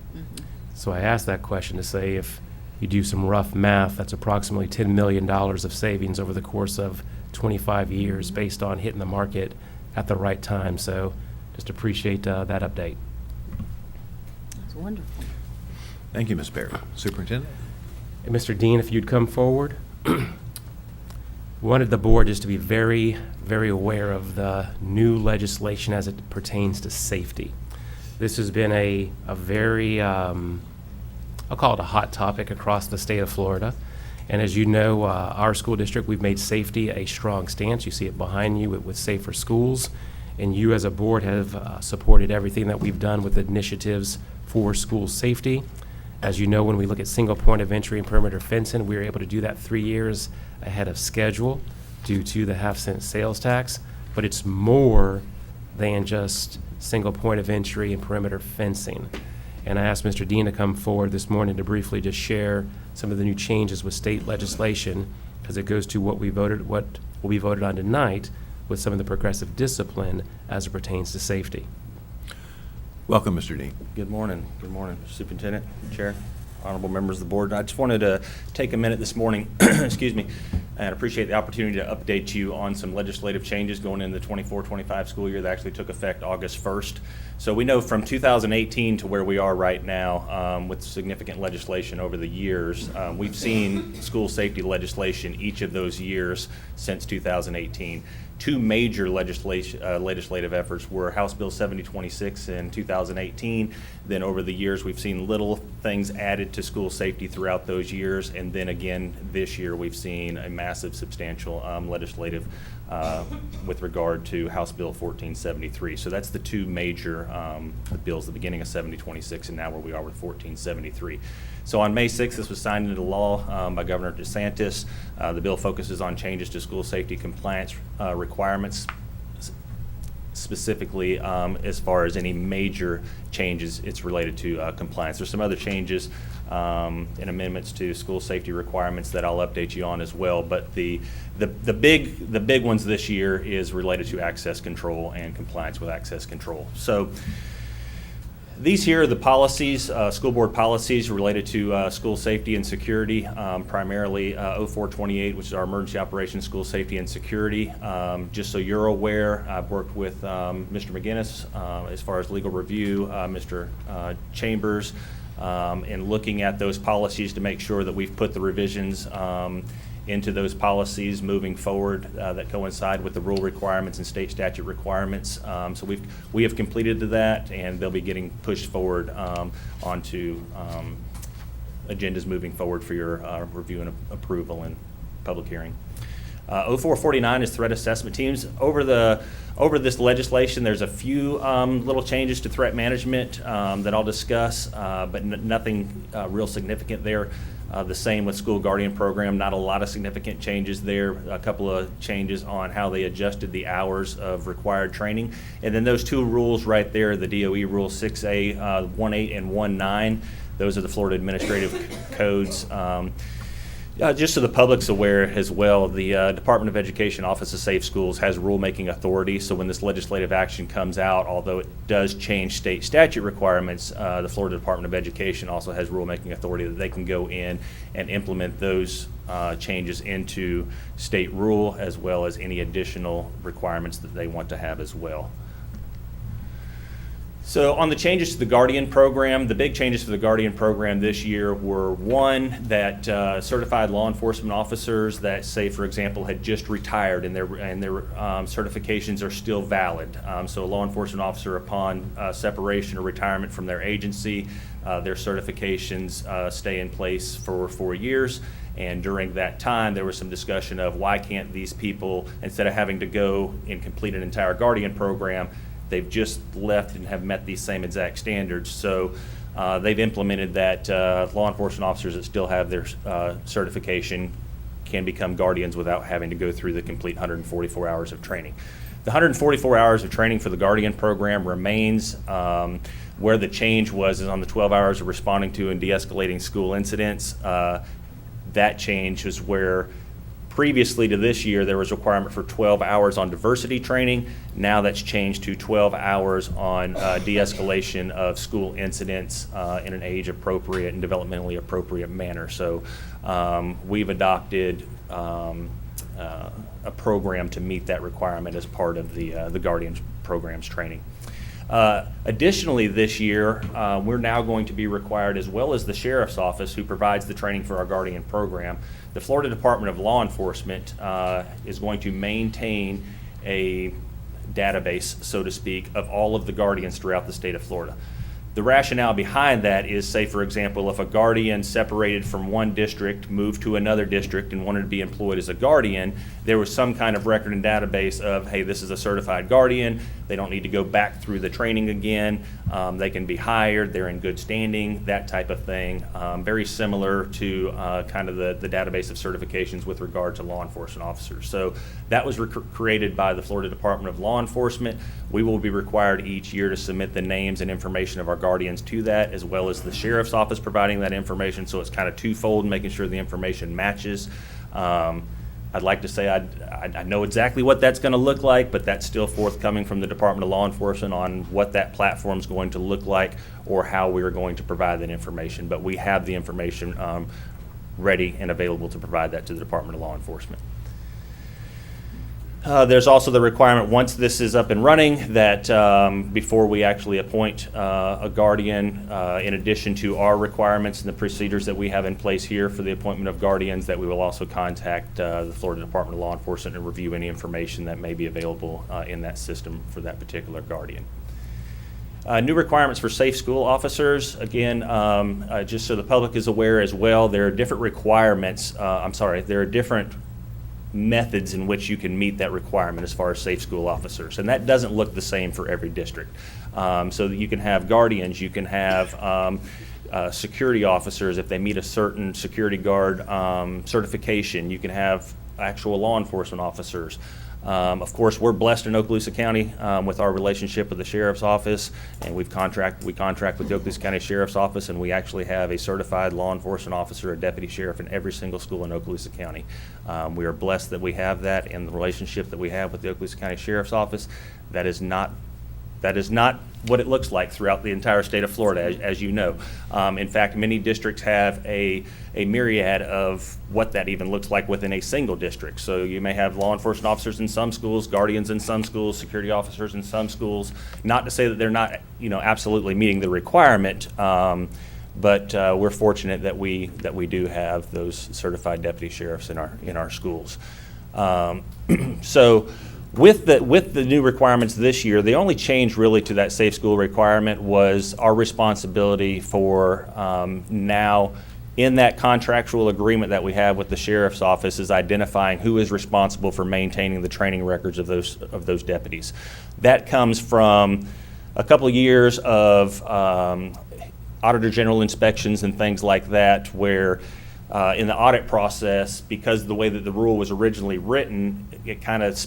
So I asked that question to say if you do some rough math, that's approximately $10 million of savings over the course of 25 years based on hitting the market at the right time. So just appreciate that update. That's wonderful. Thank you, Ms. Perry. Superintendent? And Mr. Dean, if you'd come forward. Wanted the board just to be very, very aware of the new legislation as it pertains to safety. This has been a very, I'll call it a hot topic across the state of Florida. And as you know, our school district, we've made safety a strong stance. You see it behind you with Safer Schools. And you as a board have supported everything that we've done with initiatives for school safety. As you know, when we look at single point of entry and perimeter fencing, we were able to do that 3 years ahead of schedule due to the half-cent sales tax. But it's more than just single point of entry and perimeter fencing. And I asked Mr. Dean to come forward this morning to briefly just share some of the new changes with state legislation, because it goes to what will be voted on tonight with some of the progressive discipline as it pertains to safety. Welcome, Mr. Dean. Good morning. Good morning, Superintendent, Chair, honorable members of the board. I just wanted to take a minute this morning, excuse me, and appreciate the opportunity to update you on some legislative changes going into the 24-25 school year that actually took effect August 1st. So we know from 2018 to where we are right now, with significant legislation over the years, we've seen school safety legislation each of those years since 2018. Two major legislative efforts were House Bill 7026 in 2018. Then over the years, we've seen little things added to school safety throughout those years. And then again, this year, we've seen a massive, substantial legislative with regard to House Bill 1473. So that's the two major bills, the beginning of 7026 and now where we are with 1473. So on May 6th, this was signed into law by Governor DeSantis. The bill focuses on changes to school safety compliance requirements, specifically as far as any major changes it's related to compliance. There's some other changes and amendments to school safety requirements that I'll update you on as well, but the big ones this year is related to access control and compliance with access control. So these here are the policies, school board policies related to school safety and security, primarily 0428, which is our emergency operations, school safety and security. Just so you're aware, I've worked with Mr. McGinnis as far as legal review, Mr. Chambers, in looking at those policies to make sure that we've put the revisions into those policies moving forward that coincide with the rule requirements and state statute requirements. So we have completed that, and they'll be getting pushed forward onto agendas moving forward for your review and approval and public hearing. 0449 is threat assessment teams. Over this legislation, there's a few little changes to threat management that I'll discuss, but nothing real significant there. The same with school guardian program, not a lot of significant changes there. A couple of changes on how they adjusted the hours of required training. And then those two rules right there, the DOE Rule 6A, 1.8 and 1.9, those are the Florida Administrative Codes. Just so the public's aware as well, the Department of Education Office of Safe Schools has rulemaking authority. So when this legislative action comes out, although it does change state statute requirements, the Florida Department of Education also has rulemaking authority that they can go in and implement those changes into state rule, as well as any additional requirements that they want to have as well. So on the changes to the Guardian program, the big changes to the Guardian program this year were, one, that certified law enforcement officers that, say, for example, had just retired and their certifications are still valid. So a law enforcement officer upon separation or retirement from their agency, their certifications stay in place for 4 years. And during that time, there was some discussion of why can't these people, instead of having to go and complete an entire Guardian program, they've just left and have met these same exact standards. So they've implemented that law enforcement officers that still have their certification can become guardians without having to go through the complete 144 hours of training. The 144 hours of training for the Guardian program remains. Where the change was is on the 12 hours of responding to and de-escalating school incidents. That change is where previously to this year, there was a requirement for 12 hours on diversity training. Now that's changed to 12 hours on de-escalation of school incidents in an age-appropriate and developmentally appropriate manner. So we've adopted a program to meet that requirement as part of the Guardians program's training. Additionally, this year, we're now going to be required, as well as the Sheriff's Office, who provides the training for our Guardian program, the Florida Department of Law Enforcement is going to maintain a database, so to speak, of all of the guardians throughout the state of Florida. The rationale behind that is, say, for example, if a guardian separated from one district, moved to another district, and wanted to be employed as a guardian, there was some kind of record and database of, hey, this is a certified guardian. They don't need to go back through the training again. They can be hired. They're in good standing, that type of thing. Very similar to kind of the database of certifications with regard to law enforcement officers. So that was created by the Florida Department of Law Enforcement. We will be required each year to submit the names and information of our guardians to that, as well as the sheriff's office providing that information, so it's kind of twofold, making sure the information matches. I'd like to say I know exactly what that's going to look like, but that's still forthcoming from the Department of Law Enforcement on what that platform's going to look like or how we're going to provide that information. But we have the information ready and available to provide that to the Department of Law Enforcement. There's also the requirement, once this is up and running, that before we actually appoint a guardian, in addition to our requirements and the procedures that we have in place here for the appointment of guardians, that we will also contact the Florida Department of Law Enforcement and review any information that may be available in that system for that particular guardian. New requirements for safe school officers. Again, just so the public is aware as well, there are different requirements, there are different methods in which you can meet that requirement as far as safe school officers. And that doesn't look the same for every district. So that you can have guardians, you can have security officers if they meet a certain security guard certification. You can have actual law enforcement officers. Of course, we're blessed in Okaloosa County with our relationship with the Sheriff's Office, and we contract with the Okaloosa County Sheriff's Office, and we actually have a certified law enforcement officer, a deputy sheriff in every single school in Okaloosa County. We are blessed that we have that, and the relationship that we have with the Okaloosa County Sheriff's Office, that is not what it looks like throughout the entire state of Florida, as you know. In fact, many districts have a myriad of what that even looks like within a single district. So you may have law enforcement officers in some schools, guardians in some schools, security officers in some schools. Not to say that they're not, absolutely meeting the requirement, but we're fortunate that we do have those certified deputy sheriffs in our schools. So. With the new requirements this year, the only change really to that safe school requirement was our responsibility for now in that contractual agreement that we have with the sheriff's office is identifying who is responsible for maintaining the training records of those deputies. That comes from a couple of years of auditor general inspections and things like that, where in the audit process, because of the way that the rule was originally written, it kind of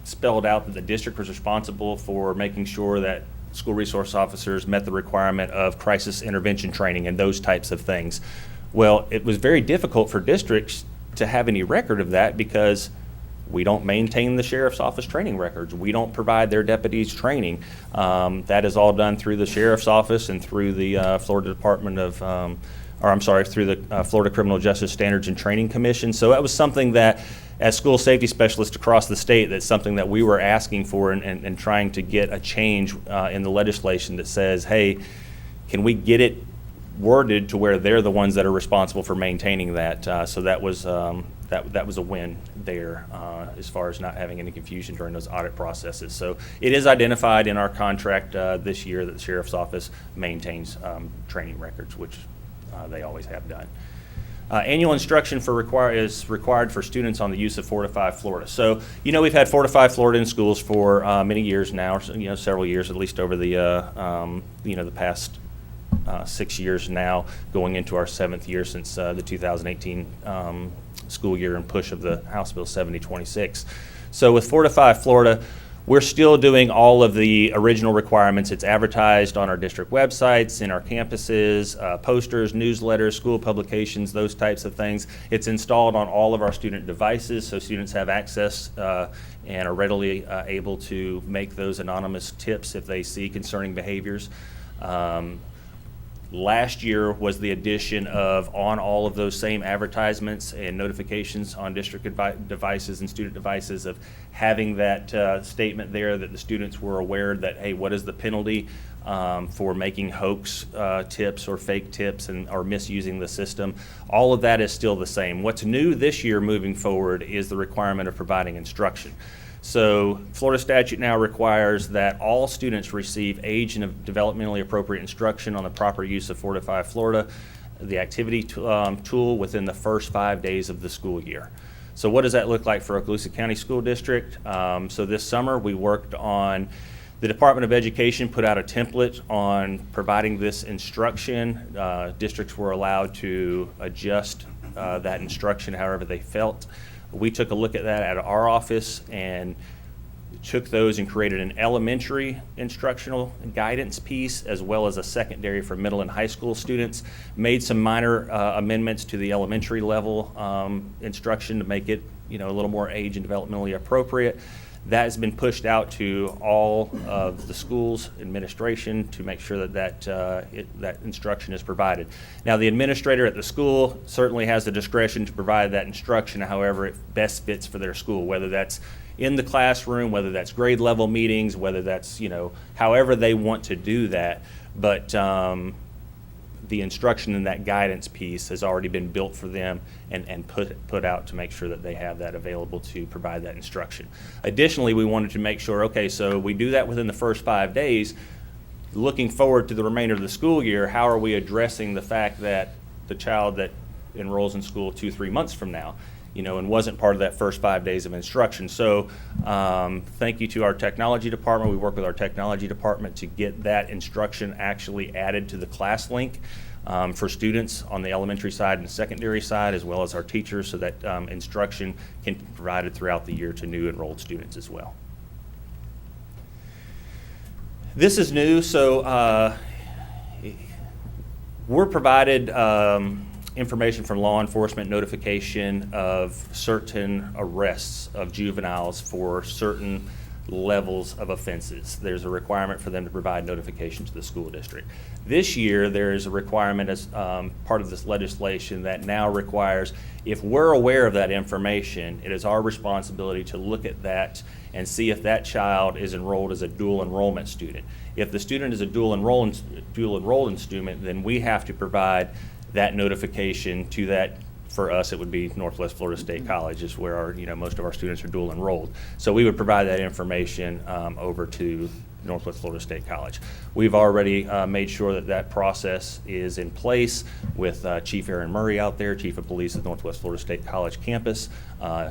spelled out that the district was responsible for making sure that school resource officers met the requirement of crisis intervention training and those types of things. Well, it was very difficult for districts to have any record of that because we don't maintain the sheriff's office training records. We don't provide their deputies training. That is all done through the sheriff's office and through the Florida Department of through the Florida Criminal Justice Standards and Training Commission. So that was something that, as school safety specialists across the state, that's something that we were asking for and trying to get a change in the legislation that says, hey, can we get it worded to where they're the ones that are responsible for maintaining that? So that was that was a win there as far as not having any confusion during those audit processes. So it is identified in our contract this year that the sheriff's office maintains training records, which they always have done. Annual instruction is required for students on the use of Fortify Florida. So, we've had Fortify Florida in schools for many years now, several years, at least over the, the past 6 years now, going into our 7th year since the 2018 school year and push of the House Bill 7026. So with Fortify Florida, we're still doing all of the original requirements. It's advertised on our district websites, in our campuses, posters, newsletters, school publications, those types of things. It's installed on all of our student devices, so students have access and are readily able to make those anonymous tips if they see concerning behaviors. Last year was the addition of, on all of those same advertisements and notifications on district devices and student devices, of having that statement there that the students were aware that, hey, what is the penalty for making hoax tips or fake tips or misusing the system. All of that is still the same. What's new this year moving forward is the requirement of providing instruction. So Florida statute now requires that all students receive age and developmentally appropriate instruction on the proper use of Fortify Florida, the activity tool, within the first 5 days of the school year. So what does that look like for Okaloosa County School District? So this summer we worked on, the Department of Education put out a template on providing this instruction. Districts were allowed to adjust that instruction however they felt. We took a look at that at our office and took those and created an elementary instructional guidance piece as well as a secondary for middle and high school students. Made some minor amendments to the elementary level instruction to make it, a little more age and developmentally appropriate. That has been pushed out to all of the schools' administration to make sure that instruction is provided. Now, the administrator at the school certainly has the discretion to provide that instruction, however it best fits for their school, whether that's in the classroom, whether that's grade level meetings, whether that's, however they want to do that. But the instruction in that guidance piece has already been built for them and put out to make sure that they have that available to provide that instruction. Additionally, we wanted to make sure, okay, so we do that within the first 5 days. Looking forward to the remainder of the school year, how are we addressing the fact that the child that enrolls in school 2-3 months from now, and wasn't part of that first 5 days of instruction. So thank you to our technology department. We work with our technology department to get that instruction actually added to the ClassLink for students on the elementary side and secondary side, as well as our teachers, so that instruction can be provided throughout the year to new enrolled students as well. This is new, so we're provided information from law enforcement, notification of certain arrests of juveniles for certain levels of offenses. There's a requirement for them to provide notification to the school district. This year, there is a requirement as part of this legislation that now requires, if we're aware of that information, it is our responsibility to look at that and see if that child is enrolled as a dual enrollment student. If the student is a dual enrolled student, then we have to provide that notification to that. For us, it would be Northwest Florida State College, is where our, most of our students are dual enrolled. So we would provide that information over to Northwest Florida State College. We've already made sure that that process is in place with Chief Aaron Murray out there, Chief of Police at Northwest Florida State College campus.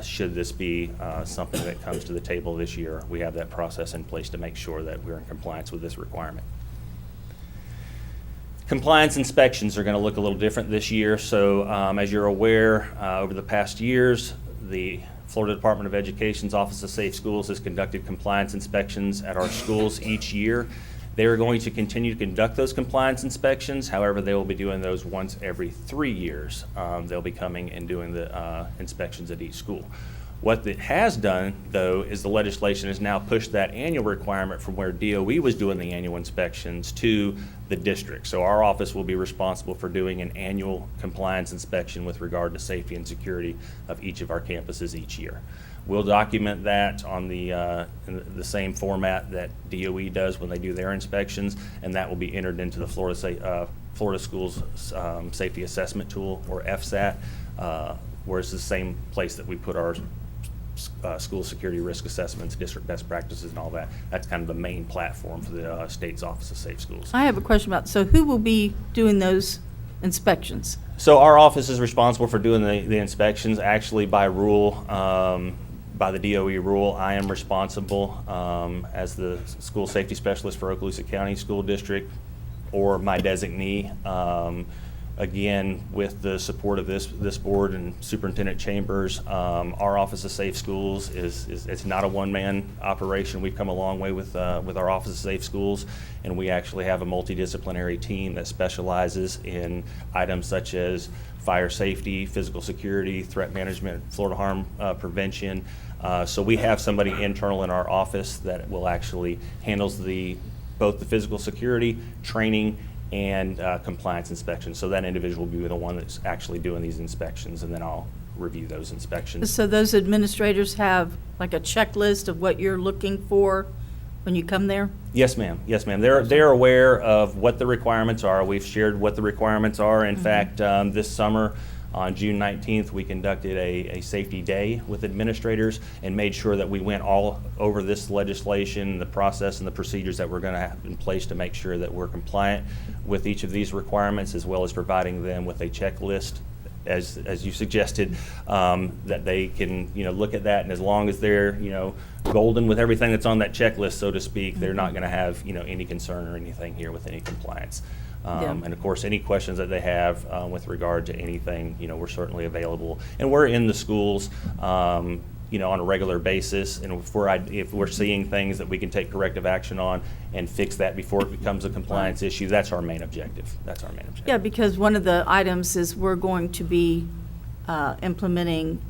Should this be something that comes to the table this year, we have that process in place to make sure that we're in compliance with this requirement. Compliance inspections are going to look a little different this year. So as you're aware, over the past years, the Florida Department of Education's Office of Safe Schools has conducted compliance inspections at our schools each year. They are going to continue to conduct those compliance inspections. However, they will be doing those once every 3 years. They'll be coming and doing the inspections at each school. What it has done, though, is the legislation has now pushed that annual requirement from where DOE was doing the annual inspections to the district. So our office will be responsible for doing an annual compliance inspection with regard to safety and security of each of our campuses each year. We'll document that on in the same format that DOE does when they do their inspections, and that will be entered into the Florida Schools Safety Assessment Tool, or FSAT, where it's the same place that we put our school security risk assessments, district best practices, and all that. That's kind of the main platform for the state's Office of Safe Schools. I have a question about, so who will be doing those inspections? So our office is responsible for doing the inspections. Actually, by rule, by the DOE rule, I am responsible as the school safety specialist for Okaloosa County School District, or my designee. Again, with the support of this board and Superintendent Chambers, our Office of Safe Schools it's not a one-man operation. We've come a long way with our Office of Safe Schools, and we actually have a multidisciplinary team that specializes in items such as fire safety, physical security, threat management, Florida harm prevention. So we have somebody internal in our office that will actually handles both the physical security, training, and compliance inspections. So that individual will be the one that's actually doing these inspections, and then I'll review those inspections. So those administrators have like a checklist of what you're looking for when you come there? Yes, ma'am. Yes, ma'am. They're aware of what the requirements are. We've shared what the requirements are. In fact, this summer, on June 19th, we conducted a safety day with administrators and made sure that we went all over this legislation, the process and the procedures that we're going to have in place to make sure that we're compliant with each of these requirements, as well as providing them with a checklist, as you suggested, that they can look at that, and as long as they're golden with everything that's on that checklist, so to speak, they're not going to have any concern or anything here with any compliance. And of course, any questions that they have with regard to anything, we're certainly available. And we're in the schools on a regular basis, and if we're seeing things that we can take corrective action on and fix that before it becomes a compliance issue, that's our main objective. That's our main objective. Yeah, because one of the items is we're going to be implementing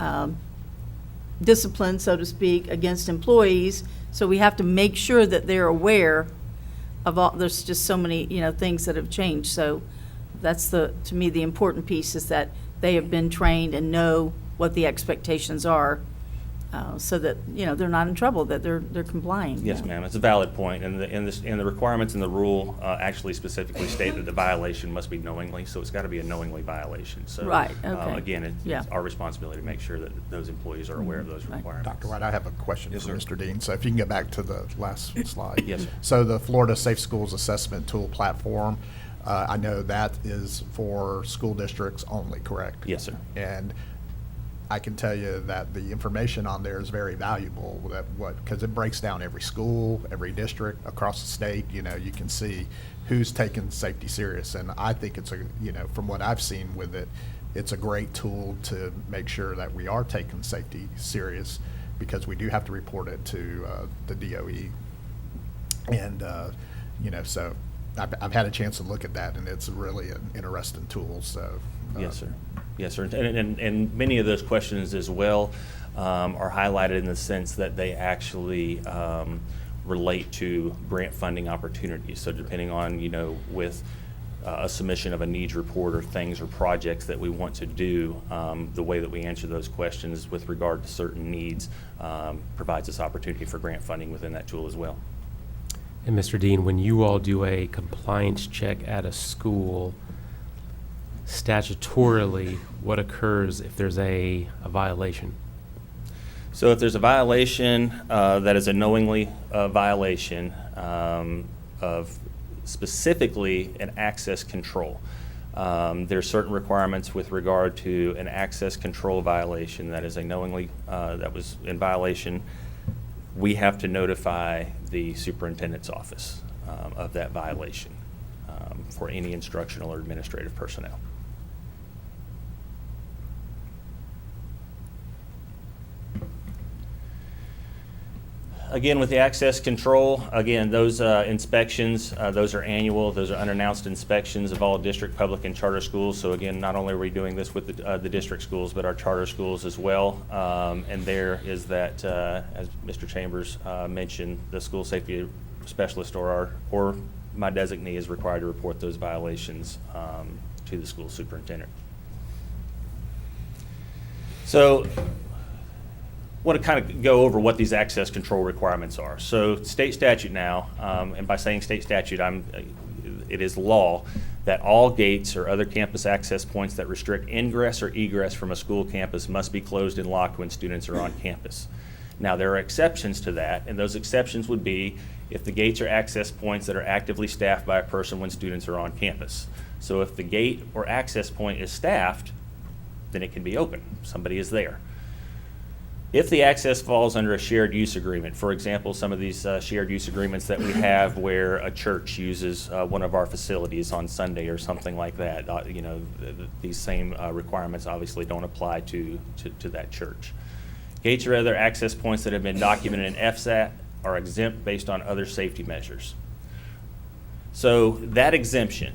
discipline, so to speak, against employees. So we have to make sure that they're aware of all, there's just so many, things that have changed. So that's to me, the important piece is that they have been trained and know what the expectations are, so that, they're not in trouble, that they're complying. Yes, ma'am, it's a valid point, and the requirements in the rule actually specifically state that the violation must be knowingly, so it's got to be a knowingly violation. So, Right, okay. Again, Yeah. it's our responsibility to make sure that those employees are aware of those Right. requirements. Dr. White, I have a question Yes, for sir. Mr. Dean. So if you can get back to the last slide. Yes, sir. So the Florida Safe Schools Assessment Tool Platform, I know that is for school districts only, correct? Yes, sir. And I can tell you that the information on there is very valuable, because it breaks down every school, every district across the state. You can see who's taking safety serious. And I think it's from what I've seen with it, it's a great tool to make sure that we are taking safety serious, because we do have to report it to the DOE. And, so I've had a chance to look at that, and it's really an interesting tool, so. Yes, sir. Yes, sir. And many of those questions as well are highlighted in the sense that they actually relate to grant funding opportunities. So depending on, with a submission of a needs report or things or projects that we want to do, the way that we answer those questions with regard to certain needs provides us opportunity for grant funding within that tool as well. And Mr. Dean, when you all do a compliance check at a school, statutorily, what occurs if there's a violation? So if there's a violation that is a knowingly violation of specifically an access control, there are certain requirements with regard to an access control violation that is a knowingly, that was in violation. We have to notify the superintendent's office of that violation for any instructional or administrative personnel. Again, with the access control, again, those inspections, those are annual. Those are unannounced inspections of all district, public, and charter schools. So again, not only are we doing this with the district schools, but our charter schools as well. And there is that, as Mr. Chambers mentioned, the school safety specialist or my designee is required to report those violations to the school superintendent. So, want to kind of go over what these access control requirements are. So state statute now, and by saying state statute, it is law that all gates or other campus access points that restrict ingress or egress from a school campus must be closed and locked when students are on campus. Now, there are exceptions to that, and those exceptions would be if the gates are access points that are actively staffed by a person when students are on campus. So if the gate or access point is staffed, then it can be open. Somebody is there. If the access falls under a shared use agreement, for example, some of these shared use agreements that we have where a church uses one of our facilities on Sunday or something like that, these same requirements obviously don't apply to that church. Gates or other access points that have been documented in FSAT are exempt based on other safety measures. So that exemption,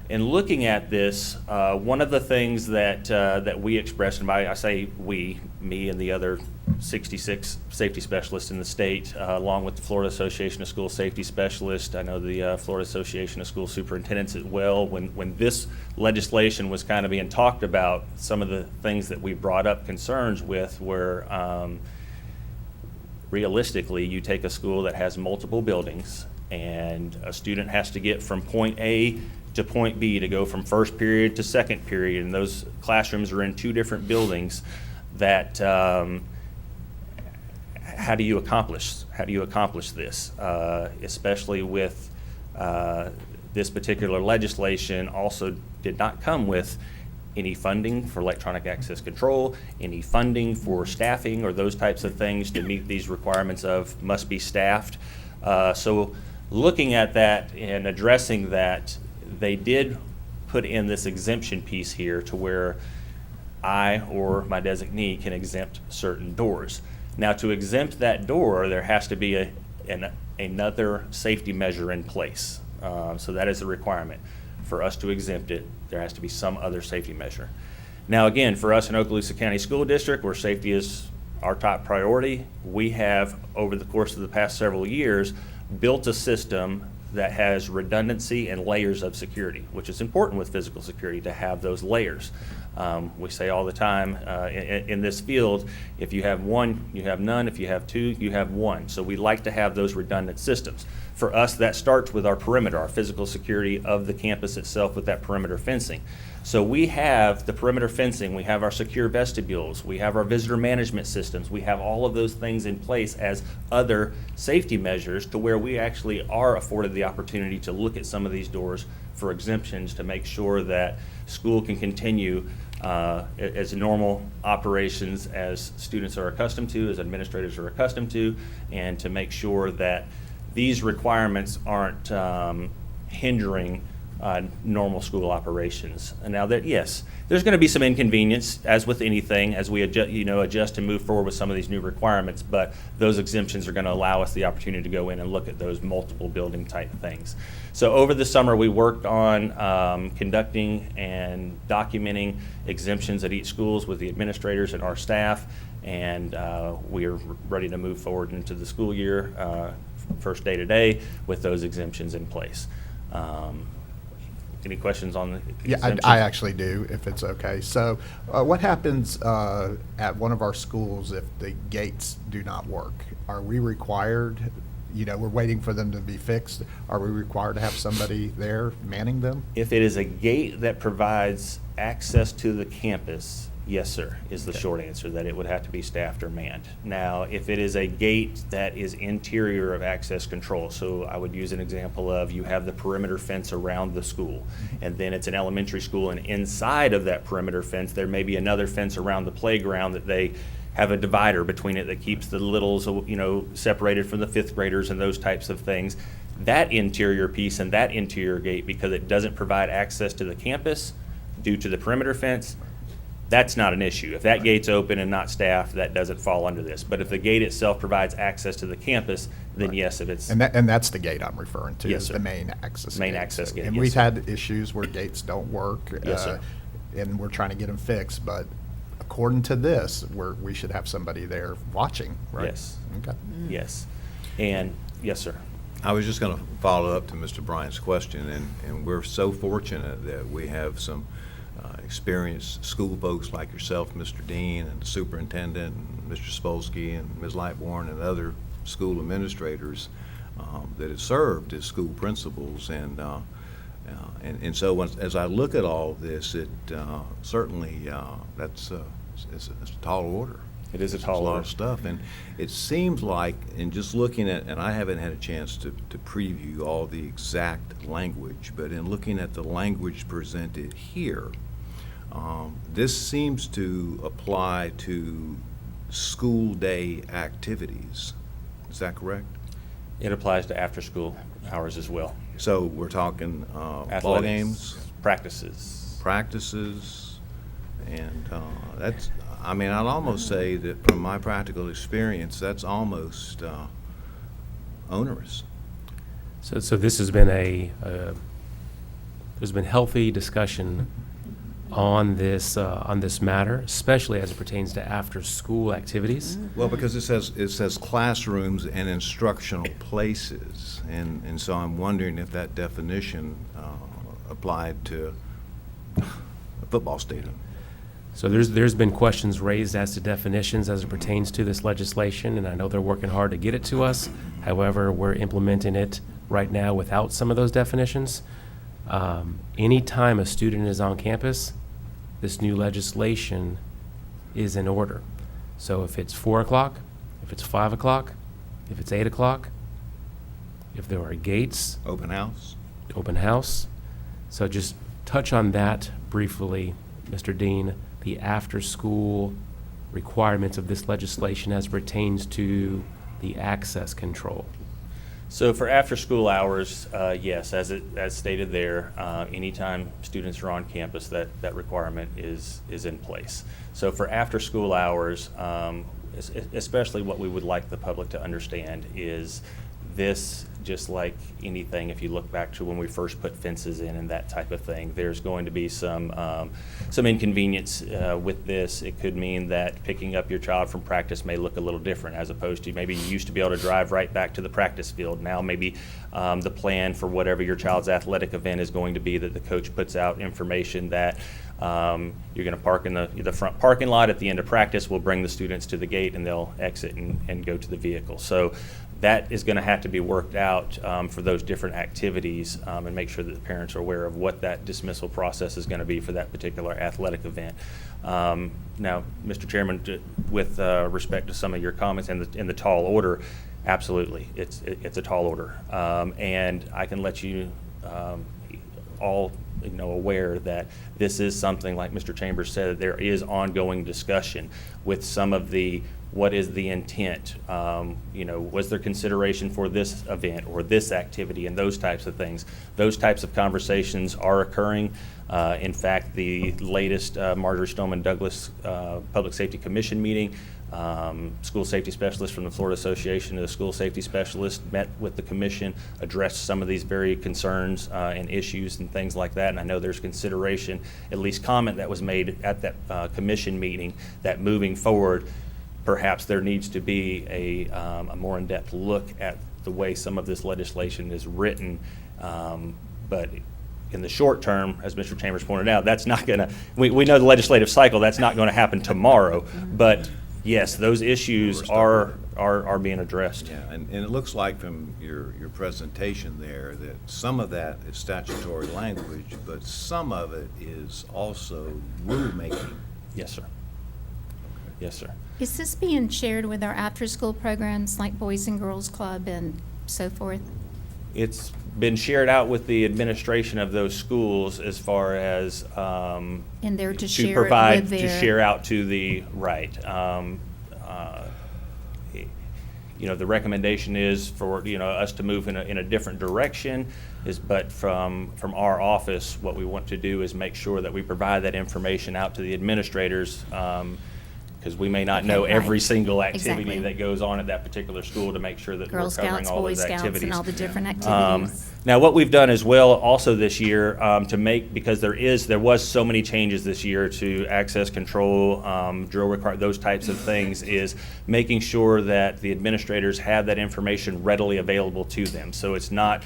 in looking at this, one of the things that we expressed, and by I say we, me and the other 66 safety specialists in the state, along with the Florida Association of School Safety Specialists, I know the Florida Association of School Superintendents as well, when this legislation was kind of being talked about, some of the things that we brought up concerns with were realistically, you take a school that has multiple buildings and a student has to get from point A to point B to go from first period to second period, and those classrooms are in two different buildings, that how do you accomplish this, especially with this particular legislation also did not come with any funding for electronic access control, any funding for staffing or those types of things to meet these requirements of must be staffed. So looking at that and addressing that, they did put in this exemption piece here to where I or my designee can exempt certain doors. Now, to exempt that door, there has to be another safety measure in place. So that is a requirement. For us to exempt it, there has to be some other safety measure. Now, again, for us in Okaloosa County School District, where safety is our top priority, we have, over the course of the past several years, built a system that has redundancy and layers of security, which is important with physical security to have those layers. We say all the time in this field, if you have one, you have none. If you have two, you have one. So we like to have those redundant systems. For us, that starts with our perimeter, our physical security of the campus itself with that perimeter fencing. So we have the perimeter fencing, we have our secure vestibules, we have our visitor management systems, we have all of those things in place as other safety measures to where we actually are afforded the opportunity to look at some of these doors for exemptions to make sure that school can continue as normal operations as students are accustomed to, as administrators are accustomed to, and to make sure that these requirements aren't hindering normal school operations. And now that, yes, there's going to be some inconvenience, as with anything, as we adjust and move forward with some of these new requirements, but those exemptions are going to allow us the opportunity to go in and look at those multiple building type things. So over the summer, we worked on conducting and documenting exemptions at each schools with the administrators and our staff, and we are ready to move forward into the school year, first day today, with those exemptions in place. Any questions on the Yeah, exemption? I actually do, if it's okay. So what happens at one of our schools if the gates do not work? Are we required, we're waiting for them to be fixed. Are we required to have somebody there manning them? If it is a gate that provides access to the campus, yes, sir, is the short answer, that it would have to be staffed or manned. Now, if it is a gate that is interior of access control, so I would use an example of you have the perimeter fence around the school, and then it's an elementary school, and inside of that perimeter fence, there may be another fence around the playground that they have a divider between it that keeps the littles, separated from the fifth graders and those types of things. That interior piece and that interior gate, because it doesn't provide access to the campus due to the perimeter fence, that's not an issue. If that gate's open and not staffed, that doesn't fall under this. But if the gate itself provides access to the campus, then Right. yes, if it's, And that's the gate I'm referring to, Yes, is sir. the main access gate. Main access gate, And yes, we've sir. had issues where gates don't work. Yes, sir. And we're trying to get them fixed, but according to this, we should have somebody there watching, right? Yes. Okay. yes. And, yes, sir. I was just going to follow up to Mr. Bryant's question, and we're so fortunate that we have some experienced school folks like yourself, Mr. Dean, and the superintendent, and Mr. Spolsky, and Ms. Lightborn, and other school administrators that have served as school principals. And so as I look at all this, it certainly, it's a tall order. It is a It's tall a lot order. of stuff, and it seems like, in just looking at, and I haven't had a chance to preview all the exact language, but in looking at the language presented here, this seems to apply to school day activities. Is that correct? It applies to after-school hours as well. So we're talking ball Athletics, games, practices. practices, and I'd almost say that from my practical experience, that's almost onerous. So this has been there's been healthy discussion on this matter, especially as it pertains to after-school activities. Well, because it says classrooms and instructional places, and so I'm wondering if that definition applied to a football stadium. So there's been questions raised as to definitions as it pertains to this legislation, and I know they're working hard to get it to us. However, we're implementing it right now without some of those definitions. Anytime a student is on campus, this new legislation is in order. So if it's 4 o'clock, if it's 5 o'clock, if it's 8 o'clock, if there are gates, Open house? open house. So just touch on that briefly, Mr. Dean, the after-school requirements of this legislation as pertains to the access control. So for after-school hours, yes, as stated there, anytime students are on campus, that requirement is in place. So for after-school hours, especially what we would like the public to understand is this, just like anything, if you look back to when we first put fences in and that type of thing, there's going to be some inconvenience with this. It could mean that picking up your child from practice may look a little different, as opposed to maybe you used to be able to drive right back to the practice field. Now maybe the plan for whatever your child's athletic event is going to be, that the coach puts out information that you're going to park in the front parking lot at the end of practice. We'll bring the students to the gate and they'll exit and go to the vehicle. So that is going to have to be worked out for those different activities, and make sure that the parents are aware of what that dismissal process is going to be for that particular athletic event. Now, Mr. Chairman, with respect to some of your comments in the tall order, absolutely, it's a tall order, and I can let you all aware that this is something, like Mr. Chambers said, there is ongoing discussion with some of the, what is the intent? Was there consideration for this event or this activity and those types of things? Those types of conversations are occurring. In fact, the latest Marjorie Stoneman Douglas Public Safety Commission meeting, school safety specialist from the Florida Association of School Safety Specialists met with the commission, addressed some of these very concerns and issues and things like that. And I know there's consideration, at least comment that was made at that commission meeting, that moving forward, perhaps there needs to be a more in-depth look at the way some of this legislation is written. But in the short term, as Mr. Chambers pointed out, that's not going to, we know the legislative cycle, that's not going to happen tomorrow. But yes, those issues are being addressed. Yeah, and it looks like from your presentation there that some of that is statutory language, but some of it is also rulemaking. Yes, sir. Yes, sir. Is this being shared with our after-school programs like Boys and Girls Club and so forth? It's been shared out with the administration of those schools as far as And they're to share it provide, with to their- share out to the right. The recommendation is for us to move in a different direction. But from our office, what we want to do is make sure that we provide that information out to the administrators. Because we may not know Okay, every right. single activity Exactly. that goes on at that particular school, to make sure that Girl we're covering Scouts, all Boy those Scouts, activities. and all the different activities. Now, what we've done as well also this year, because there was so many changes this year to access control, drill require, those types of things, is making sure that the administrators have that information readily available to them. So it's not,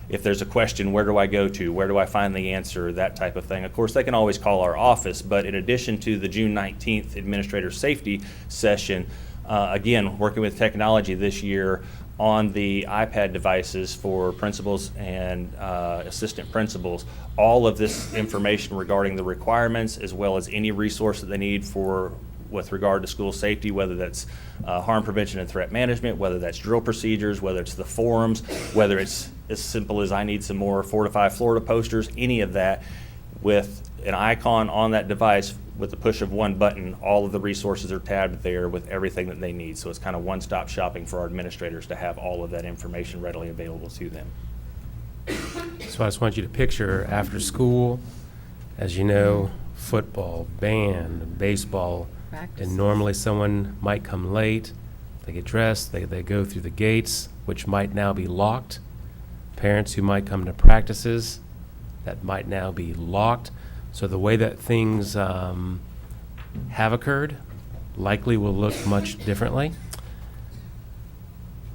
if there's a question, where do I go to? Where do I find the answer? That type of thing. Of course, they can always call our office, but in addition to the June 19th Administrator Safety Session, again, working with technology this year on the iPad devices for principals and assistant principals, all of this information regarding the requirements, as well as any resource that they need with regard to school safety, whether that's harm prevention and threat management, whether that's drill procedures, whether it's the forums, whether it's as simple as I need some more Fortify Florida posters, any of that, with an icon on that device, with the push of one button, all of the resources are tabbed there with everything that they need. So it's kind of one-stop shopping for our administrators to have all of that information readily available to them. So I just want you to picture after school, as you know, football, band, baseball, Practice. and normally someone might come late, they get dressed, they go through the gates, which might now be locked. Parents who might come to practices, that might now be locked. So the way that things have occurred likely will look much differently.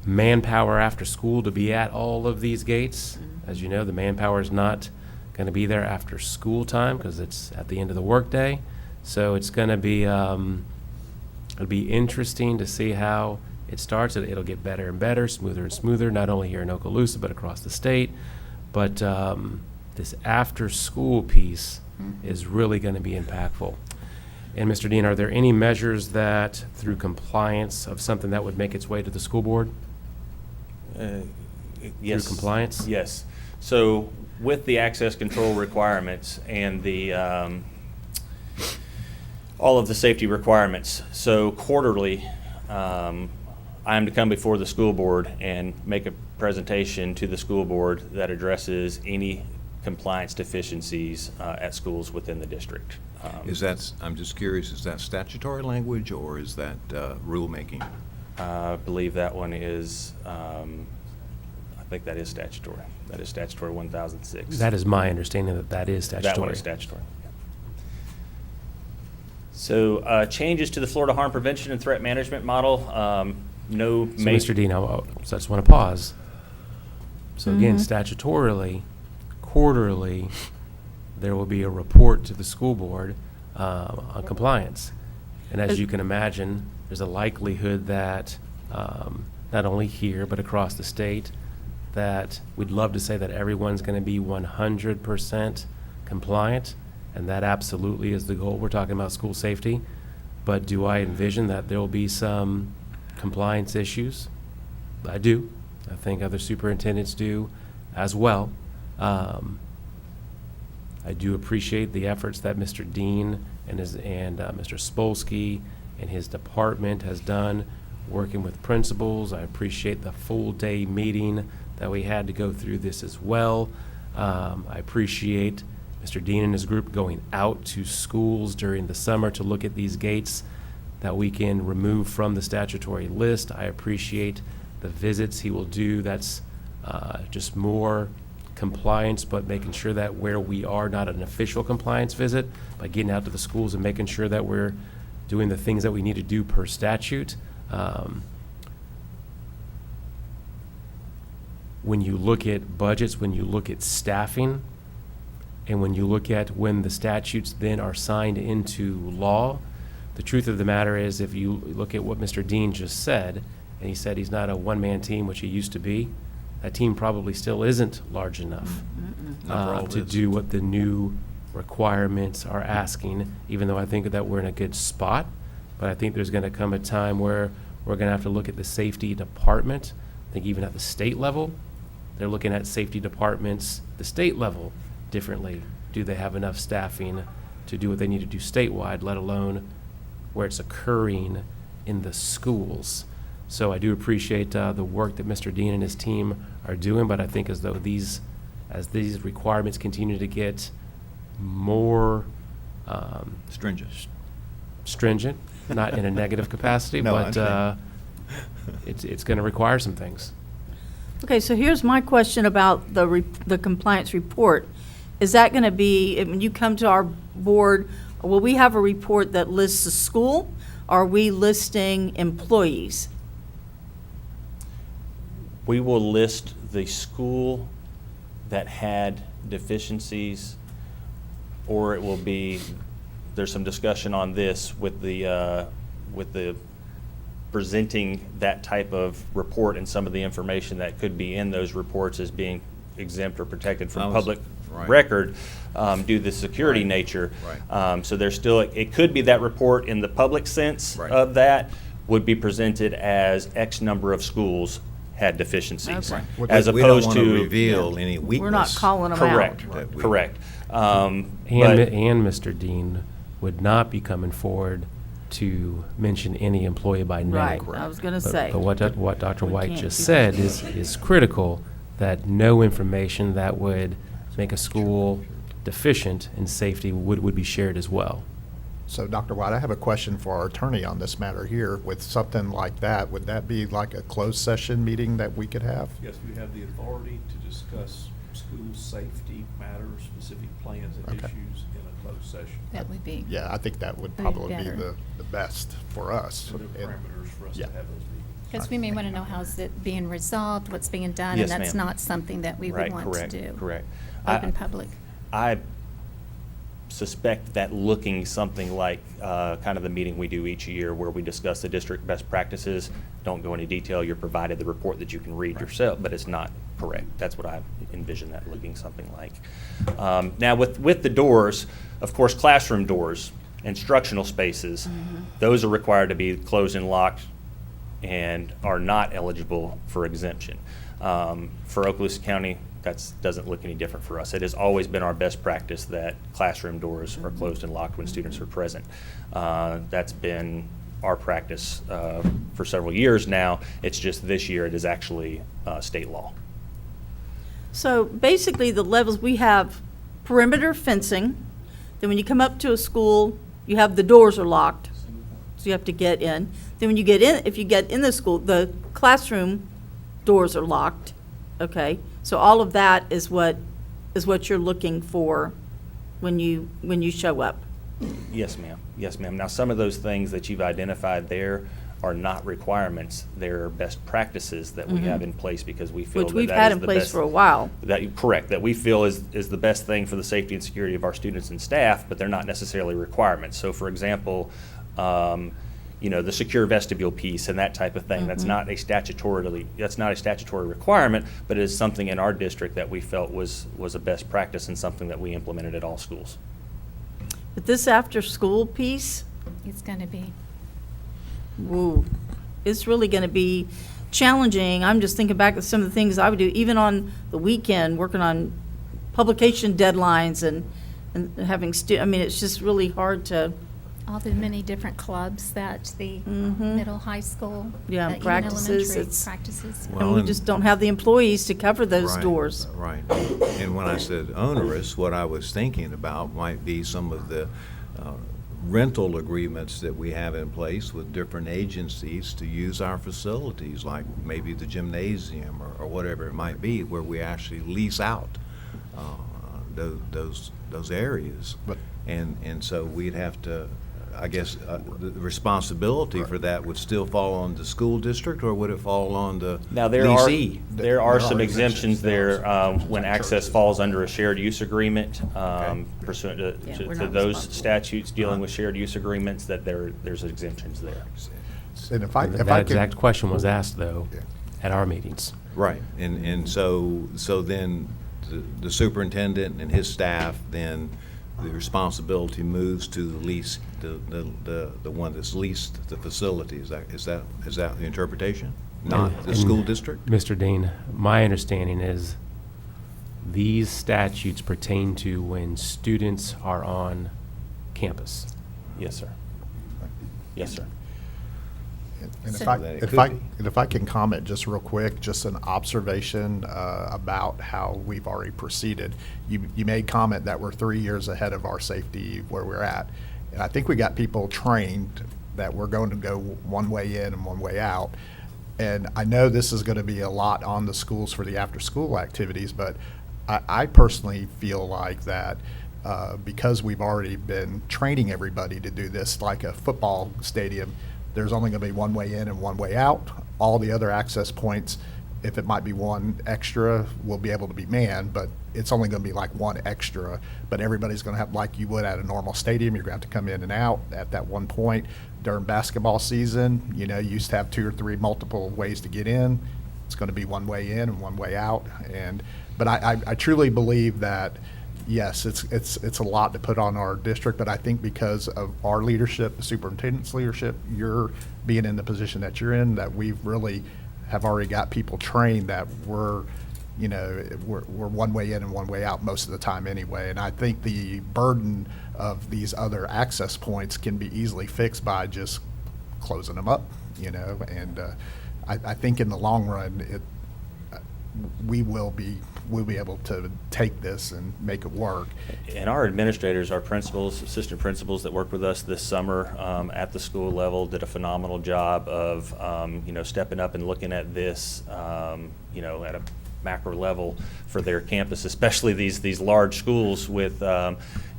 Manpower after school to be at all of these gates. As you know, the manpower is not going to be there after school time because it's at the end of the workday. So it's going to be it'll be interesting to see how it starts. It'll get better and better, smoother and smoother, not only here in Okaloosa but across the state. But this after-school piece is really going to be impactful. And Mr. Dean, are there any measures that, through compliance of something that would make its way to the school board? Yes. Through compliance? Yes. So with the access control requirements and the, all of the safety requirements, so quarterly, I am to come before the school board and make a presentation to the school board that addresses any compliance deficiencies at schools within the district. Is that, I'm just curious, is that statutory language or is that rulemaking? I believe that one is, I think that is statutory. That is statutory 1006. That is my understanding that that is statutory. That one is statutory. yeah. So changes to the Florida Harm Prevention and Threat Management Model. No So, major. Mr. Dean, so I just want to pause. So again, statutorily, quarterly, there will be a report to the school board on compliance. And as you can imagine, there's a likelihood that, not only here, but across the state, that we'd love to say that everyone's going to be 100% compliant, and that absolutely is the goal. We're talking about school safety. But do I envision that there will be some compliance issues? I do. I think other superintendents do as well. I do appreciate the efforts that Mr. Dean and Mr. Spolsky and his department has done working with principals. I appreciate the full-day meeting that we had to go through this as well. I appreciate Mr. Dean and his group going out to schools during the summer to look at these gates that we can remove from the statutory list. I appreciate the visits he will do. That's just more compliance, but making sure that where we are not an official compliance visit, by getting out to the schools and making sure that we're doing the things that we need to do per statute. When you look at budgets, when you look at staffing, and when you look at when the statutes then are signed into law, the truth of the matter is, if you look at what Mr. Dean just said, and he said he's not a one-man team, which he used to be, that team probably still isn't large enough Not for all to this. do what the new requirements are asking, even though I think that we're in a good spot. But I think there's going to come a time where we're going to have to look at the safety department. I think even at the state level, they're looking at safety departments, the state level, differently. Do they have enough staffing to do what they need to do statewide, let alone where it's occurring in the schools? So I do appreciate the work that Mr. Dean and his team are doing, but I think as these requirements continue to get more stringent, not in a negative capacity, No, I but understand. it's going to require some things. Okay, so here's my question about the compliance report. Is that going to be, when you come to our board, will we have a report that lists the school? Or are we listing employees? We will list the school that had deficiencies, or it will be, there's some discussion on this with the presenting that type of report and some of the information that could be in those reports as being exempt or protected from public right. record due to the security nature. Right. So there's still, it could be that report in the public sense Right. of that would be presented as X number of schools had deficiencies. Okay. As We don't opposed want to to. reveal any weakness. We're not calling them out. Correct, That we- correct. And But Mr. Dean would not be coming forward to mention any employee by name. Right, I was going to But- say. But what Dr. We White can't just do said that. is critical, that no information that would make a school deficient in safety would be shared as well. So, Dr. White, I have a question for our attorney on this matter here. With something like that, would that be like a closed session meeting that we could have? Yes, we have the authority to discuss school safety matters, specific plans and Okay. issues in a closed session. That would be. Yeah, I think that would Be probably be better. the best for us. So there are And- parameters for us to Yeah. have those meetings. Because we may want to know how's it being resolved, what's being done, Yes, and that's ma'am. not something that we would Right, want to correct, do. correct. Open public. I suspect that looking something like kind of the meeting we do each year where we discuss the district best practices, don't go into detail, you're provided the report that you can read yourself, but it's not correct. That's what I envision that looking something like. Now, with the doors, of course, classroom doors, instructional spaces, those are required to be closed and locked and are not eligible for exemption. For Okaloosa County, that doesn't look any different for us. It has always been our best practice that classroom doors are closed and locked when students are present. That's been our practice for several years now. It's just this year it is actually state law. So basically, the levels, we have perimeter fencing, then when you come up to a school, you have, the doors are locked, so you have to get in. Then when you get in, if you get in the school, the classroom doors are locked, okay? So all of that is what you're looking for when you show up. Yes, ma'am. Yes, ma'am. Now, some of those things that you've identified there are not requirements. They're best practices that we have in place because we feel Which that we've that had is in the place best- for a while. Correct, that we feel is the best thing for the safety and security of our students and staff, but they're not necessarily requirements. So for example, the secure vestibule piece and that type of thing, that's not a statutory requirement, but it is something in our district that we felt was a best practice and something that we implemented at all schools. But this after-school piece, It's going to be. woo, it's really going to be challenging. I'm just thinking back of some of the things I would do, even on the weekend, working on publication deadlines and having I mean, it's just really hard to, All the many different clubs that the middle, high school, Yeah, even practices, elementary it's- practices. Well, and we and- just don't have the employees to cover those Right, doors. Right. And when I said onerous, what I was thinking about might be some of the rental agreements that we have in place with different agencies to use our facilities, like maybe the gymnasium or whatever it might be, where we actually lease out those areas. But- And so we'd have to, I guess, the responsibility for that would still fall on the school district, or would it fall on the Now, there leasee? are some exemptions there when access falls under a shared use agreement pursuant Yeah, to we're to not those responsible. statutes dealing with shared use agreements, that there's exemptions there. And if I That can. exact question was asked, though, Yeah. at our meetings. Right, and so then the superintendent and his staff, then the responsibility moves to the lease, the one that's leased the facility. Is that the interpretation? Not the And- school district? Mr. Dean, my understanding is these statutes pertain to when students are on campus. Yes, sir. Yes, sir. And So- if I, That it if could I, be. and if I can comment just real quick, just an observation about how we've already proceeded. You made comment that we're 3 years ahead of our safety where we're at. And I think we got people trained that we're going to go one way in and one way out. And I know this is going to be a lot on the schools for the after-school activities, but I personally feel like that because we've already been training everybody to do this like a football stadium, there's only going to be one way in and one way out. All the other access points, if it might be one extra, will be able to be manned, but it's only going to be like one extra. But everybody's going to have, like you would at a normal stadium, you're going to have to come in and out at that one point. During basketball season, you used to have 2 or 3 multiple ways to get in. It's going to be one way in and one way out. But I truly believe that, yes, it's a lot to put on our district, but I think because of our leadership, the superintendent's leadership, you're being in the position that you're in, that we've really have already got people trained that we're one way in and one way out most of the time anyway. And I think the burden of these other access points can be easily fixed by just closing them up, and I think in the long run, we'll be able to take this and make it work. And our administrators, our principals, assistant principals that worked with us this summer at the school level did a phenomenal job of, stepping up and looking at this, at a macro level for their campus, especially these large schools with,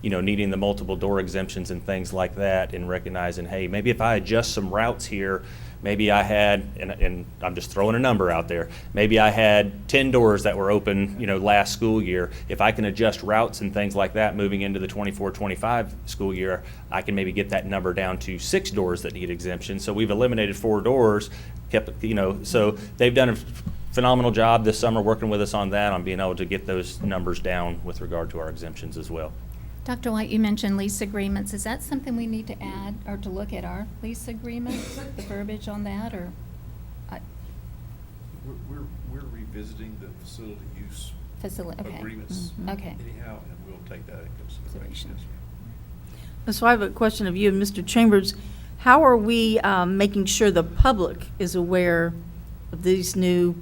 needing the multiple door exemptions and things like that, and recognizing, hey, maybe if I adjust some routes here, maybe I had, and I'm just throwing a number out there, maybe I had 10 doors that were open, last school year. If I can adjust routes and things like that moving into the 24-25 school year, I can maybe get that number down to 6 doors that need exemption. So we've eliminated 4 doors, so they've done a phenomenal job this summer working with us on that, on being able to get those numbers down with regard to our exemptions as well. Dr. White, you mentioned lease agreements. Is that something we need to add or to look at our lease agreements, the verbiage on that, or? We're revisiting the facility use Okay. agreements Okay. anyhow, and we'll take that into consideration. Yes, ma'am. So I have a question of you and Mr. Chambers. how are we making sure the public is aware of these new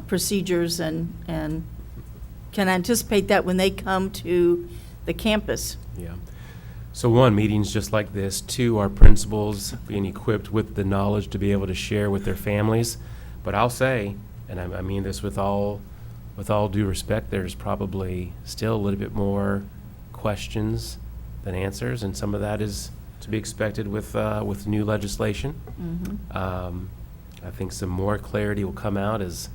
procedures and can anticipate that when they come to the campus? Yeah. So one, meetings just like this. Two, our principals being equipped with the knowledge to be able to share with their families. But I'll say, and I mean this with all due respect, there's probably still a little bit more questions than answers, and some of that is to be expected with new legislation. I think some more clarity will come out as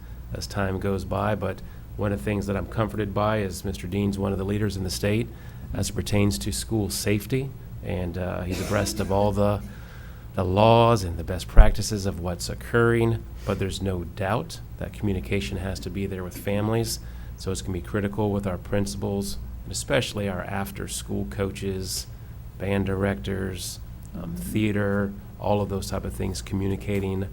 time goes by, but one of the things that I'm comforted by is Mr. Dean's one of the leaders in the state as it pertains to school safety, and he's abreast of all the laws and the best practices of what's occurring, but there's no doubt that communication has to be there with families, so it's going to be critical with our principals, and especially our after-school coaches, band directors, theater, all of those type of things, communicating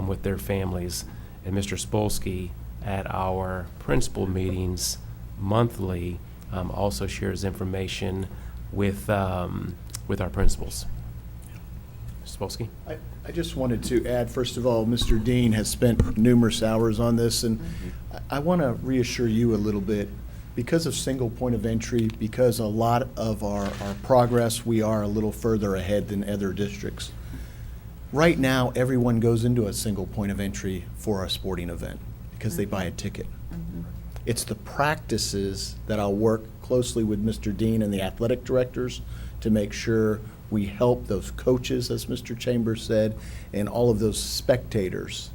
with their families. And Mr. Spolsky at our principal meetings monthly also shares information with our principals. Mr. Spolsky? I just wanted to add, first of all, Mr. Dean has spent numerous hours on this, and I want to reassure you a little bit. Because of single point of entry, because a lot of our progress, we are a little further ahead than other districts. Right now, everyone goes into a single point of entry for a sporting event because they buy a ticket. It's the practices that I'll work closely with Mr. Dean and the athletic directors to make sure we help those coaches, as Mr. Chambers said, and all of those spectators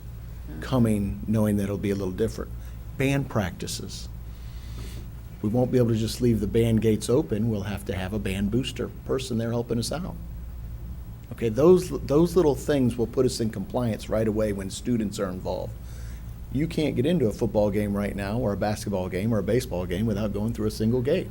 coming knowing that it'll be a little different. Band practices. We won't be able to just leave the band gates open. We'll have to have a band booster person there helping us out. Okay, those little things will put us in compliance right away when students are involved. You can't get into a football game right now, or a basketball game, or a baseball game without going through a single gate.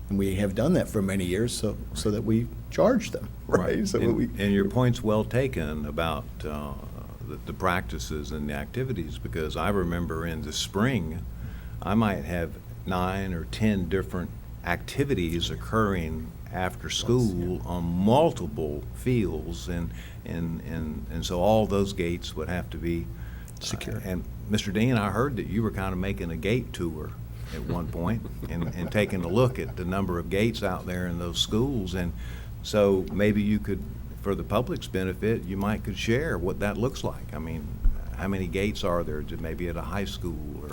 And we have done that for many years so that we charge them, right? So And your point's well taken about the practices and the activities, because I remember in the spring, I might have 9 or 10 different activities occurring after school on multiple fields, and so all those gates would have to be secure. And Mr. Dean, I heard that you were kind of making a gate tour at one point and taking a look at the number of gates out there in those schools, and so maybe you could, for the public's benefit, you might could share what that looks like. I mean, how many gates are there maybe at a high school or?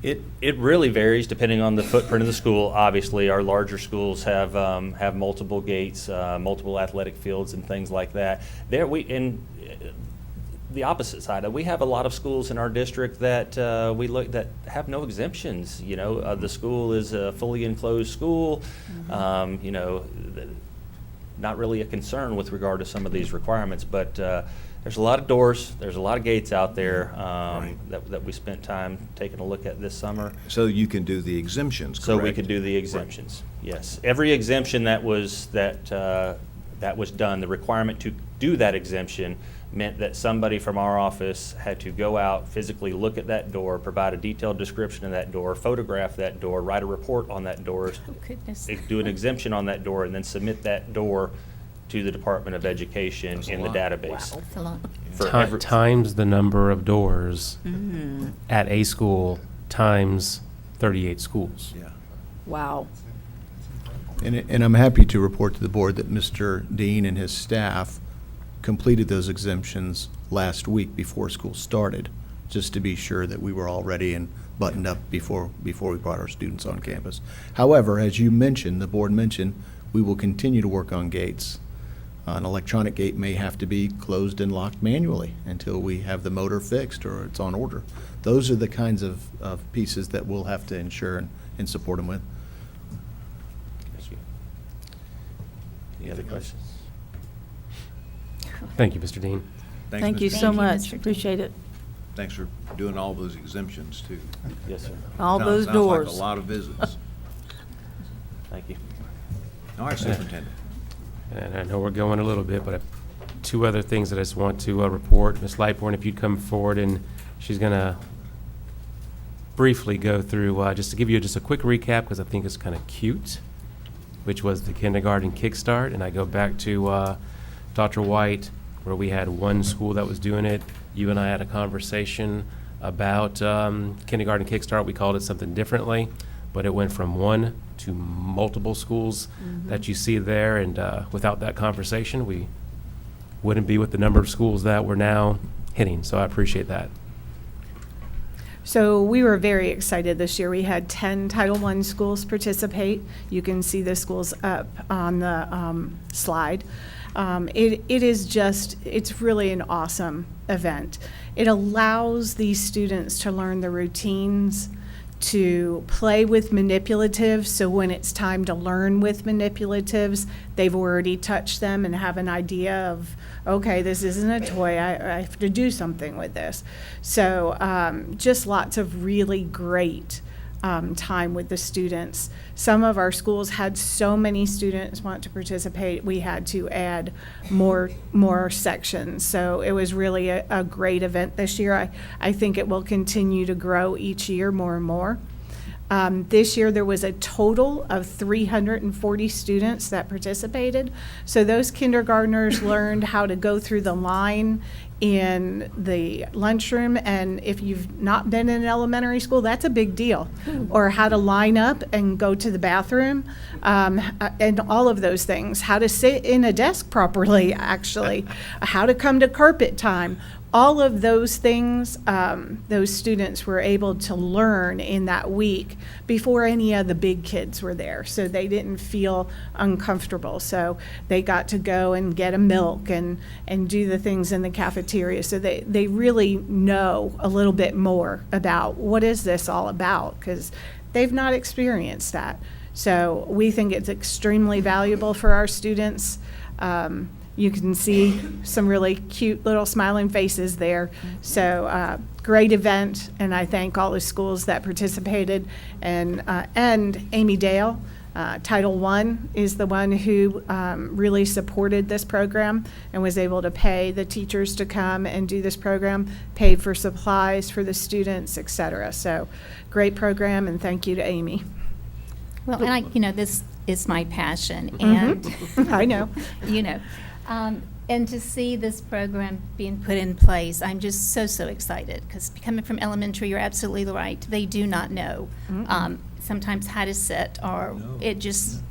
It really varies depending on the footprint of the school. Obviously, our larger schools have multiple gates, multiple athletic fields, and things like that. The opposite side, we have a lot of schools in our district that that have no exemptions. You know, the school is a fully enclosed school. You know, not really a concern with regard to some of these requirements, but there's a lot of doors, there's a lot of gates out there that we spent time taking a look at this summer. So you can do the exemptions, correct? So we could do the exemptions, yes. Every exemption that was done, the requirement to do that exemption meant that somebody from our office had to go out, physically look at that door, provide a detailed description of that door, photograph that door, write a report on that door, Oh, goodness. do an exemption on that door, and then submit that door to the Department of Education That's a in the lot. database. That's a lot. For every- Times the number of doors at a school times 38 schools. Yeah. Wow. And I'm happy to report to the board that Mr. Dean and his staff completed those exemptions last week before school started, just to be sure that we were all ready and buttoned up before we brought our students on campus. However, as you mentioned, the board mentioned, we will continue to work on gates. An electronic gate may have to be closed and locked manually until we have the motor fixed or it's on order. Those are the kinds of pieces that we'll have to ensure and support them with. Any other questions? Thank you, Mr. Dean. Thanks, Thank Mr. you Dean. so Thank you, much. Mr. Dean. Appreciate it. Thanks for doing all those exemptions, too. Yes, sir. All those Sounds doors. like a lot of visits. Thank you. All right, Superintendent. And I know we're going a little bit, but I have 2 other things that I just want to report. Ms. Lightbourne, if you'd come forward, and she's going to briefly go through, just to give you just a quick recap, because I think it's kind of cute, which was the kindergarten kickstart. And I go back to Dr. White, where we had one school that was doing it, you and I had a conversation about Kindergarten Kickstart. We called it something differently, but it went from one to multiple schools that you see there, and without that conversation, we wouldn't be with the number of schools that we're now hitting, so I appreciate that. So we were very excited this year. We had 10 Title I schools participate. You can see the schools up on the slide. It is just, it's really an awesome event. It allows these students to learn the routines, to play with manipulatives, so when it's time to learn with manipulatives, they've already touched them and have an idea of, okay, this isn't a toy, I have to do something with this. So just lots of really great time with the students. Some of our schools had so many students want to participate, we had to add more sections. So it was really a great event this year. I think it will continue to grow each year more and more. This year, there was a total of 340 students that participated. So those kindergartners learned how to go through the line in the lunchroom, and if you've not been in elementary school, that's a big deal. Or how to line up and go to the bathroom, and all of those things. How to sit in a desk properly, actually. How to come to carpet time. All of those things, those students were able to learn in that week before any of the big kids were there. So they didn't feel uncomfortable. So they got to go and get a milk and do the things in the cafeteria. So they really know a little bit more about what is this all about, because they've not experienced that. So we think it's extremely valuable for our students. You can see some really cute little smiling faces there. So great event, and I thank all the schools that participated. And Amy Dale, Title I, is the one who really supported this program and was able to pay the teachers to come and do this program, paid for supplies for the students, et cetera. So great program, and thank you to Amy. Well, and this is my passion, and I know. And to see this program being put in place, I'm just so excited, because coming from elementary, you're absolutely right. They do not know sometimes how to sit, or it just,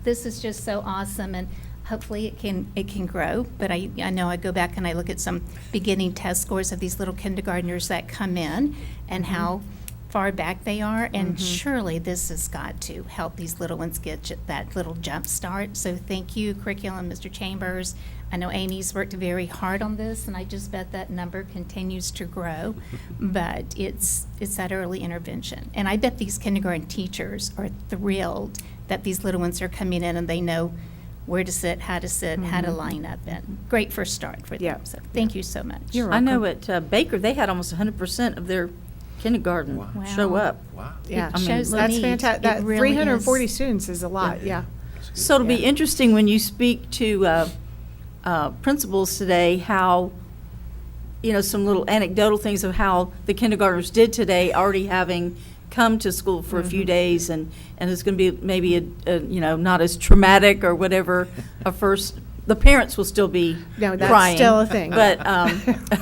this is just so awesome, and hopefully it can grow. But I know I go back and I look at some beginning test scores of these little kindergartners that come in and how far back they are, and surely this has got to help these little ones get that little jump start. So thank you, Curriculum, Mr. Chambers. I know Amy's worked very hard on this, and I just bet that number continues to grow. But it's that early intervention. And I bet these kindergarten teachers are thrilled that these little ones are coming in and they know where to sit, how to line up, and great first start for them. Yeah. So thank you so much. You're I know at Baker, they had almost 100% of their kindergarten show Wow. up. Wow. Yeah, It shows the that's need. fantastic. It That really 340 is. students is a lot, yeah. So it'll be Yeah. interesting when you speak to principals today, how, some little anecdotal things of how the kindergartners did today, already having come to school for a few days, and it's going to be maybe not as traumatic or whatever. The parents will still be No, that's crying, still a thing. but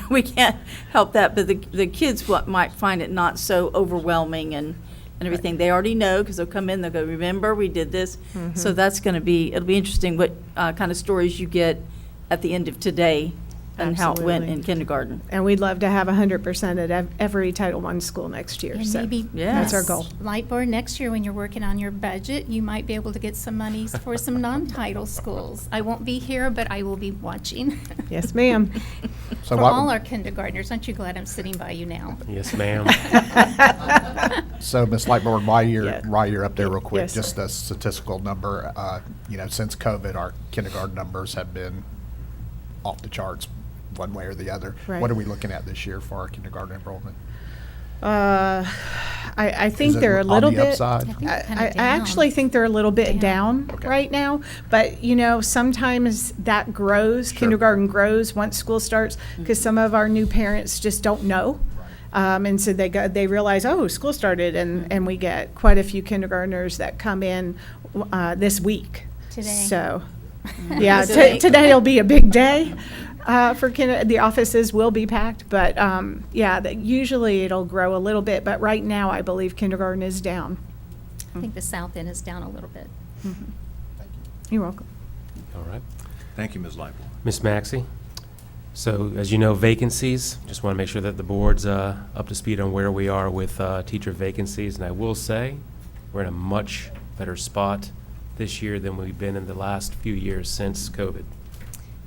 we can't help that. But the kids might find it not so overwhelming and everything. They already know, because they'll come in, they'll go, remember, we did this. So it'll be interesting what kind of stories you get at the end of today and how it went Absolutely. in kindergarten. And we'd love to have 100% at every Title I school next year. And So maybe that's our Ms. goal. Lightboard, next year when you're working on your budget, you might be able to get some monies for some non-title schools. I won't be here, but I will be watching. Yes, ma'am. So For what- all our kindergartners, aren't you glad I'm sitting by you now? Yes, ma'am. So, Ms. Lightboard, while Yeah. you're up there real quick, Yes, just sir. a statistical number, since COVID, our kindergarten numbers have been off the charts one way or the other. Right. What are we looking at this year for our kindergarten enrollment? I think Is it they're a on little the bit. upside? I think I kinda I down. actually think they're a little bit down Okay. right now, but sometimes that grows, Sure. kindergarten grows once school starts, because some of our new parents just don't know. And so they realize, oh, school started, and we get quite a few kindergartners that come in this week. Today. So, Yeah, So- today'll be a big day for the offices will be packed, but yeah, usually it'll grow a little bit, but right now I believe kindergarten is down. I think the south end is down a little bit. You're welcome. All right. Thank you, Ms. Lightfoot. Ms. Maxey? So, as you know, vacancies, just want to make sure that the board's up to speed on where we are with teacher vacancies. And I will say, we're in a much better spot this year than we've been in the last few years since COVID.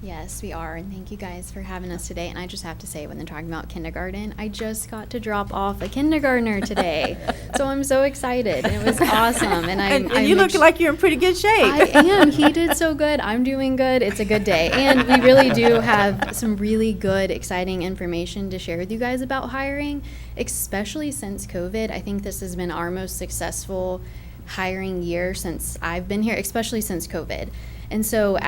Yes, we are, and thank you guys for having us today. And I just have to say, when they're talking about kindergarten, I just got to drop off a kindergartner today, so I'm so excited. And it was awesome, and And you look like you're in pretty good shape. I am. He did so good. I'm doing good. It's a good day, and we really do have some really good, exciting information to share with you guys about hiring, especially since COVID. I think this has been our most successful hiring year since I've been here, especially since COVID. And so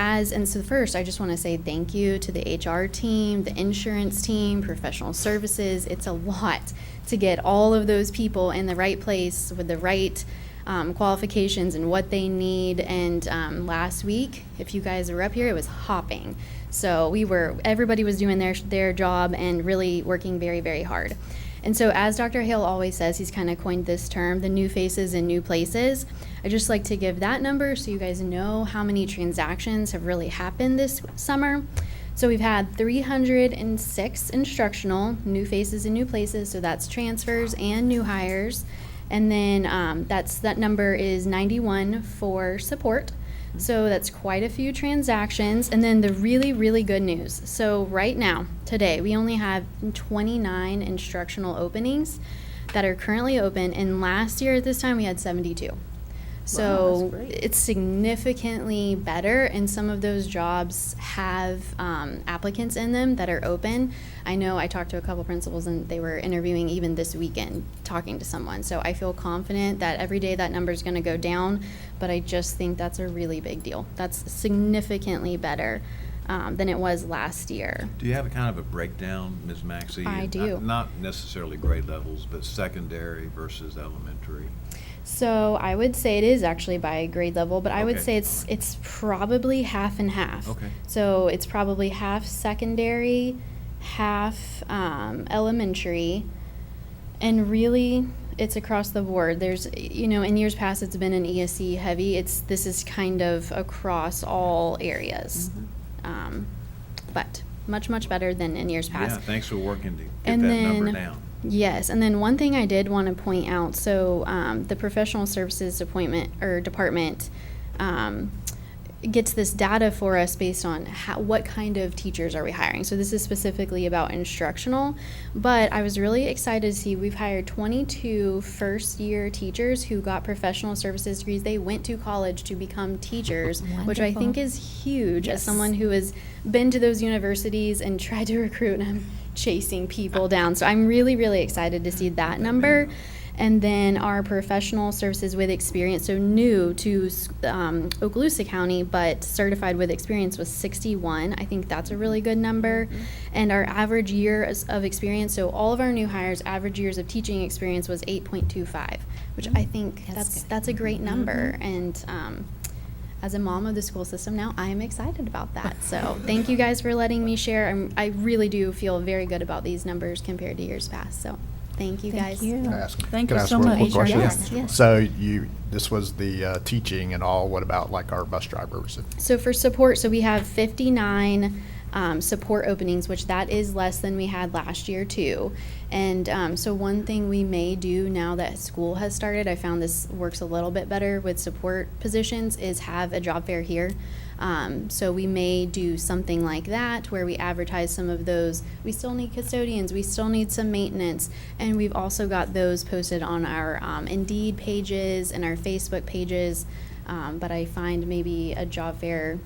first, I just want to say thank you to the HR team, the insurance team, professional services. It's a lot to get all of those people in the right place with the right qualifications and what they need. And last week, if you guys were up here, it was hopping. So everybody was doing their job and really working very, very hard. And so as Dr. Hale always says, he's kind of coined this term, the new faces in new places. I just like to give that number so you guys know how many transactions have really happened this summer. So we've had 306 instructional, new faces in new places, so that's transfers and new hires. And then that number is 91 for support. So that's quite a few transactions. And then the really, really good news. So right now, today, we only have 29 instructional openings that are currently open. And last year at this time, we had 72. So that's great. it's significantly better, and some of those jobs have applicants in them that are open. I know I talked to a couple principals, and they were interviewing even this weekend, talking to someone. So I feel confident that every day that number is going to go down, but I just think that's a really big deal. That's significantly better than it was last year. Do you have a kind of a breakdown, Ms. Maxey? I do. Not necessarily grade levels, but secondary versus elementary. So I would say it is actually by grade level, but I would Okay. say it's probably half and half. Okay. So it's probably half secondary, half elementary, and really it's across the board. There's, in years past it's been an ESE heavy. This is kind of across all areas, but much, much better than in years past. Yeah, thanks for working to get And that then- number down. Yes, and then one thing I did want to point out, so the professional services department gets this data for us based on what kind of teachers are we hiring. So this is specifically about instructional, but I was really excited to see we've hired 22 first-year teachers who got professional services degrees. They went to college to become teachers, which I think Wonderful. is huge as Yes. someone who has been to those universities and tried to recruit, and I'm chasing people down. So I'm really, really excited to see that number. And then our professional services with experience, so new to Okaloosa County, but certified with experience was 61. I think that's a really good number. And our average years of experience, so all of our new hires' average years of teaching experience was 8.25, which I think That's that's a great number. And as a mom of the school system now, I'm excited about that. So thank you guys for letting me share. I really do feel very good about these numbers compared to years past. So thank you guys. Thank you. Can I ask- Thank can I you ask so one much. quick question? Yes, yes. So this was the teaching and all, what about like our bus drivers? So for support, so we have 59 support openings, which that is less than we had last year too. And so one thing we may do now that school has started, I found this works a little bit better with support positions, is have a job fair here. So we may do something like that where we advertise some of those. We still need custodians, we still need some maintenance, and we've also got those posted on our Indeed pages and our Facebook pages. But I find maybe a job fair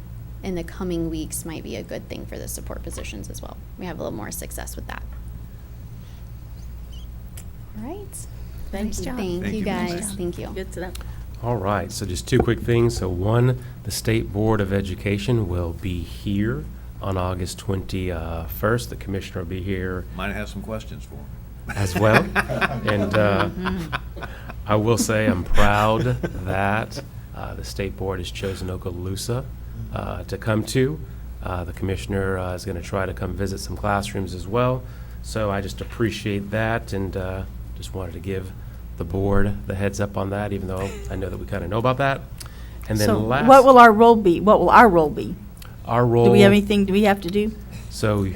in the coming weeks might be a good thing for the support positions as well. We have a little more success with that. All right. Thank Nice you. job. Thank Thank you you, Ms. guys. Maxey. Thank you. Good to know. All right, so just two quick things. So one, the State Board of Education will be here on August 21st. The commissioner will be here Might have some questions for him. as well. And I will say I'm proud that the State Board has chosen Okaloosa to come to. The commissioner is going to try to come visit some classrooms as well. So I just appreciate that, and just wanted to give the board the heads up on that, even though I know that we kind of know about that. And then So last, what will our role be? What will our role be? our role. Do we have anything, do we have to do? So,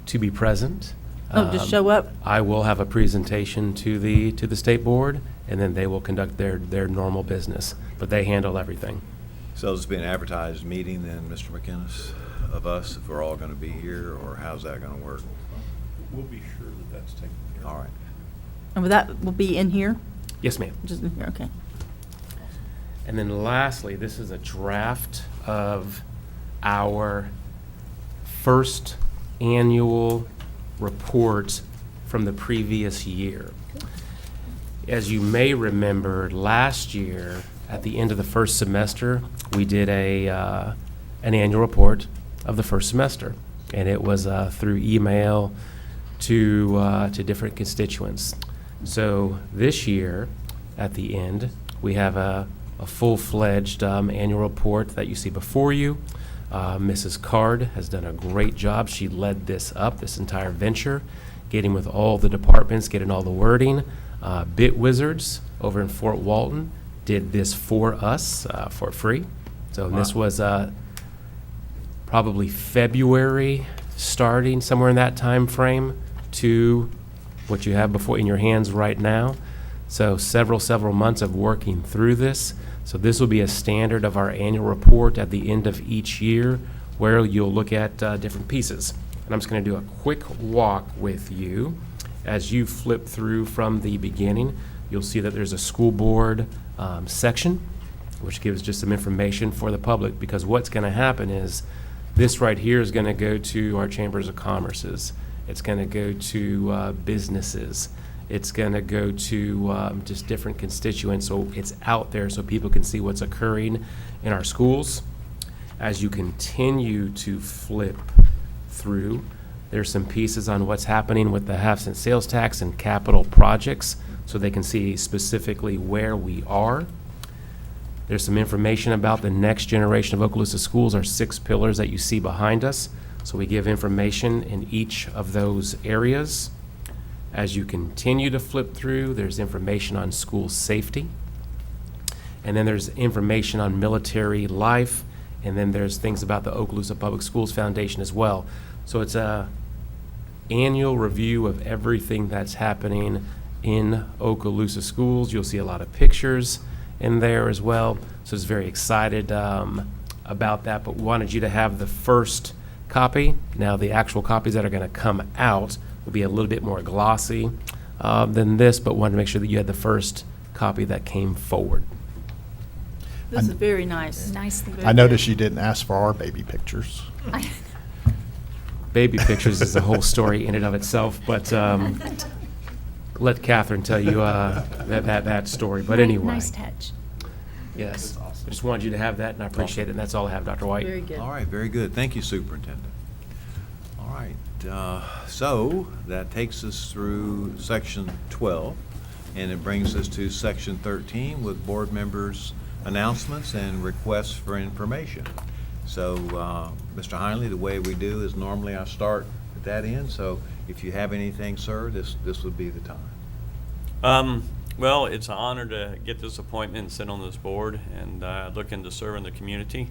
to be present. Oh, just show up? I will have a presentation to the state board, and then they will conduct their normal business, but they handle everything. So this will be an advertised meeting then, Mr. McInnes, of us, if we're all going to be here, or how's that going to work? We'll be sure that that's taken care of. All right. And that will be in here? Yes, ma'am. Just in here, okay. And then lastly, this is a draft of our first annual report from the previous year. As you may remember, last year, at the end of the first semester, we did an annual report of the first semester. And it was through email to different constituents. So this year, at the end, we have a full-fledged annual report that you see before you. Mrs. Card has done a great job. She led this entire venture, getting with all the departments, getting all the wording. Bit Wizards over in Fort Walton did this for us for free. So this was probably February, starting somewhere in that time frame, to what you have before in your hands right now. So several months of working through this. So this will be a standard of our annual report at the end of each year, where you'll look at different pieces. And I'm just going to do a quick walk with you. As you flip through from the beginning, you'll see that there's a school board section, which gives just some information for the public, because what's going to happen is this right here is going to go to our chambers of commerces. It's going to go to businesses. It's going to go to just different constituents, so it's out there so people can see what's occurring in our schools. As you continue to flip through, there's some pieces on what's happening with the half-cent sales tax and capital projects, so they can see specifically where we are. There's some information about the next generation of Okaloosa schools, our 6 pillars that you see behind us. So we give information in each of those areas. As you continue to flip through, there's information on school safety. And then there's information on military life. And then there's things about the Okaloosa Public Schools Foundation as well. So it's a annual review of everything that's happening in Okaloosa schools. You'll see a lot of pictures in there as well. So it's very excited about that, but we wanted you to have the first copy. Now the actual copies that are going to come out will be a little bit more glossy than this, but wanted to make sure that you had the first copy that came forward. This is very nice. Nice. I noticed you didn't ask for our baby pictures. Baby pictures is a whole story in and of itself, but let Catherine tell you that story. But anyway. Nice touch. Yes. I just wanted you to have that, and I appreciate it, and that's all I have, Dr. White. Very good. All right, very good. Thank you, Superintendent. All right, so that takes us through Section 12, and it brings us to Section 13 with board members' announcements and requests for information. So, Mr. Heinley, the way we do is normally I start at that end, so if you have anything, sir, this would be the time. Well, it's an honor to get this appointment and sit on this board, and looking to serve in the community.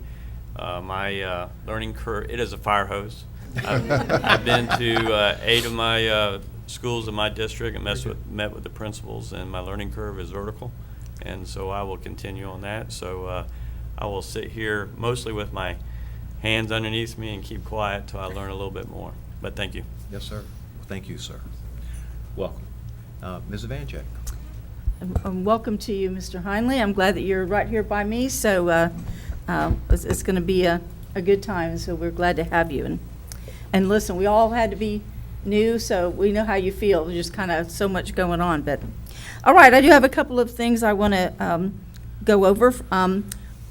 My learning curve, it is a fire hose. I've been to 8 of my schools in my district and met with the principals, and my learning curve is vertical, and so I will continue on that. So I will sit here mostly with my hands underneath me and keep quiet till I learn a little bit more. But thank you. Yes, sir. Thank you, sir. Welcome. Ms. Evanchek. Welcome to you, Mr. Heinley. I'm glad that you're right here by me, so it's going to be a good time, so we're glad to have you. And listen, we all had to be new, so we know how you feel. There's just kind of so much going on. But all right, I do have a couple of things I want to go over.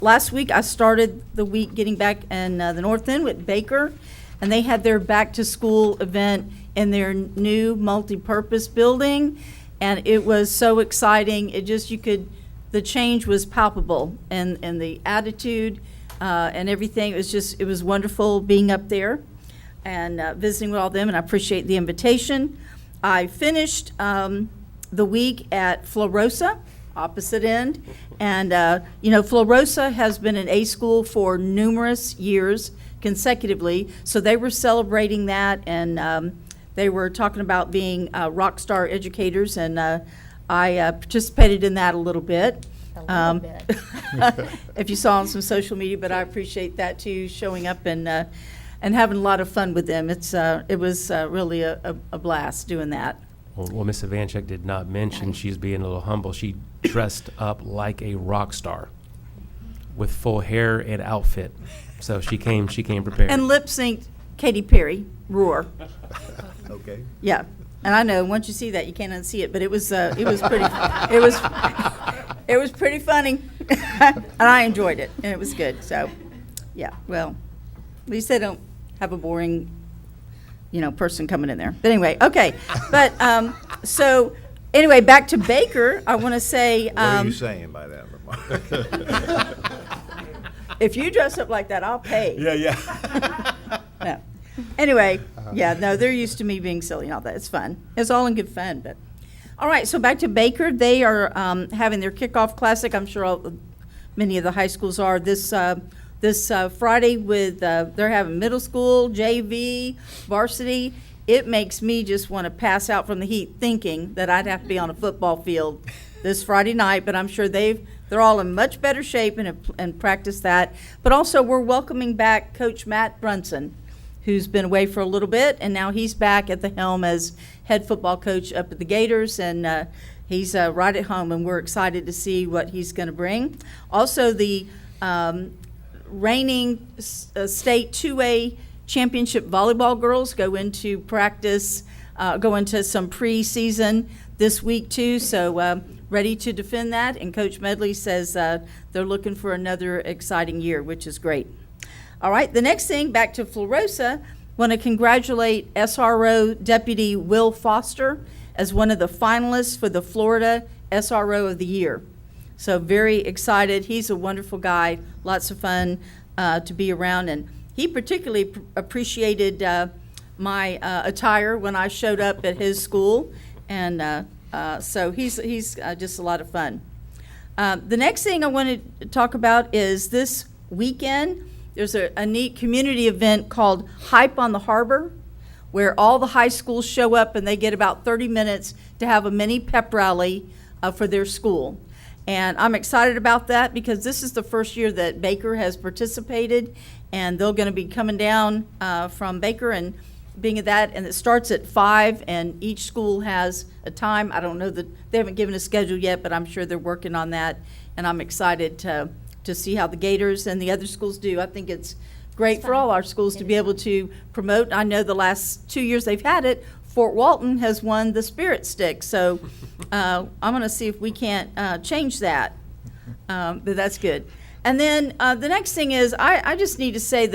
Last week, I started the week getting back in the North End with Baker, and they had their back-to-school event in their new multi-purpose building. And it was so exciting. It just, the change was palpable, and the attitude and everything. It was wonderful being up there and visiting with all them, and I appreciate the invitation. I finished the week at Florosa, opposite end, and Florosa has been an A school for numerous years consecutively, so they were celebrating that, and they were talking about being rock star educators, and I participated in that a little bit. A little bit. If you saw on some social media, but I appreciate that too, showing up and having a lot of fun with them. It was really a blast doing that. Well, Ms. Ivanchuk did not mention she's being a little humble. She dressed up like a rock star with full hair and outfit. So she came prepared. And lip synced Katy Perry, Roar. Okay. Yeah, and I know once you see that you can't unsee it, but it was pretty it was pretty funny, and I enjoyed it, and it was good. So, yeah, well, at least they don't have a boring, person coming in there. But anyway, okay, but so anyway, back to Baker. I want to say, What are you saying by that remark? if you dress up like that, I'll pay. Yeah. No. Anyway, no, they're used to me being silly and all that. It's fun. It's all in good fun. But all right, so back to Baker. They are having their kickoff classic. I'm sure many of the high schools are this Friday with they're having middle school, JV, varsity. It makes me just want to pass out from the heat thinking that I'd have to be on a football field this Friday night. But I'm sure they're all in much better shape and practice that. But also we're welcoming back Coach Matt Brunson, who's been away for a little bit, and now he's back at the helm as head football coach up at the Gators, and he's right at home, and we're excited to see what he's going to bring. Also, the reigning state 2A championship volleyball girls go into practice, go into some preseason this week too, so ready to defend that, and Coach Medley says they're looking for another exciting year, which is great. All right, the next thing, back to Florosa, want to congratulate SRO Deputy Will Foster as one of the finalists for the Florida SRO of the Year. So very excited. He's a wonderful guy, lots of fun to be around, and he particularly appreciated my attire when I showed up at his school, and so he's just a lot of fun. The next thing I wanted to talk about is this weekend. There's a neat community event called Hype on the Harbor, where all the high schools show up and they get about 30 minutes to have a mini pep rally for their school. And I'm excited about that because this is the first year that Baker has participated, and they're going to be coming down from Baker and being at that, and it starts at 5, and each school has a time. I don't know that they haven't given a schedule yet, but I'm sure they're working on that, and I'm excited to see how the Gators and the other schools do. I think it's great for all our schools to be able to promote. I know the last 2 years they've had it, Fort Walton has won the Spirit Stick, so I'm going to see if we can't change that, but that's good. And then the next thing is I just need to say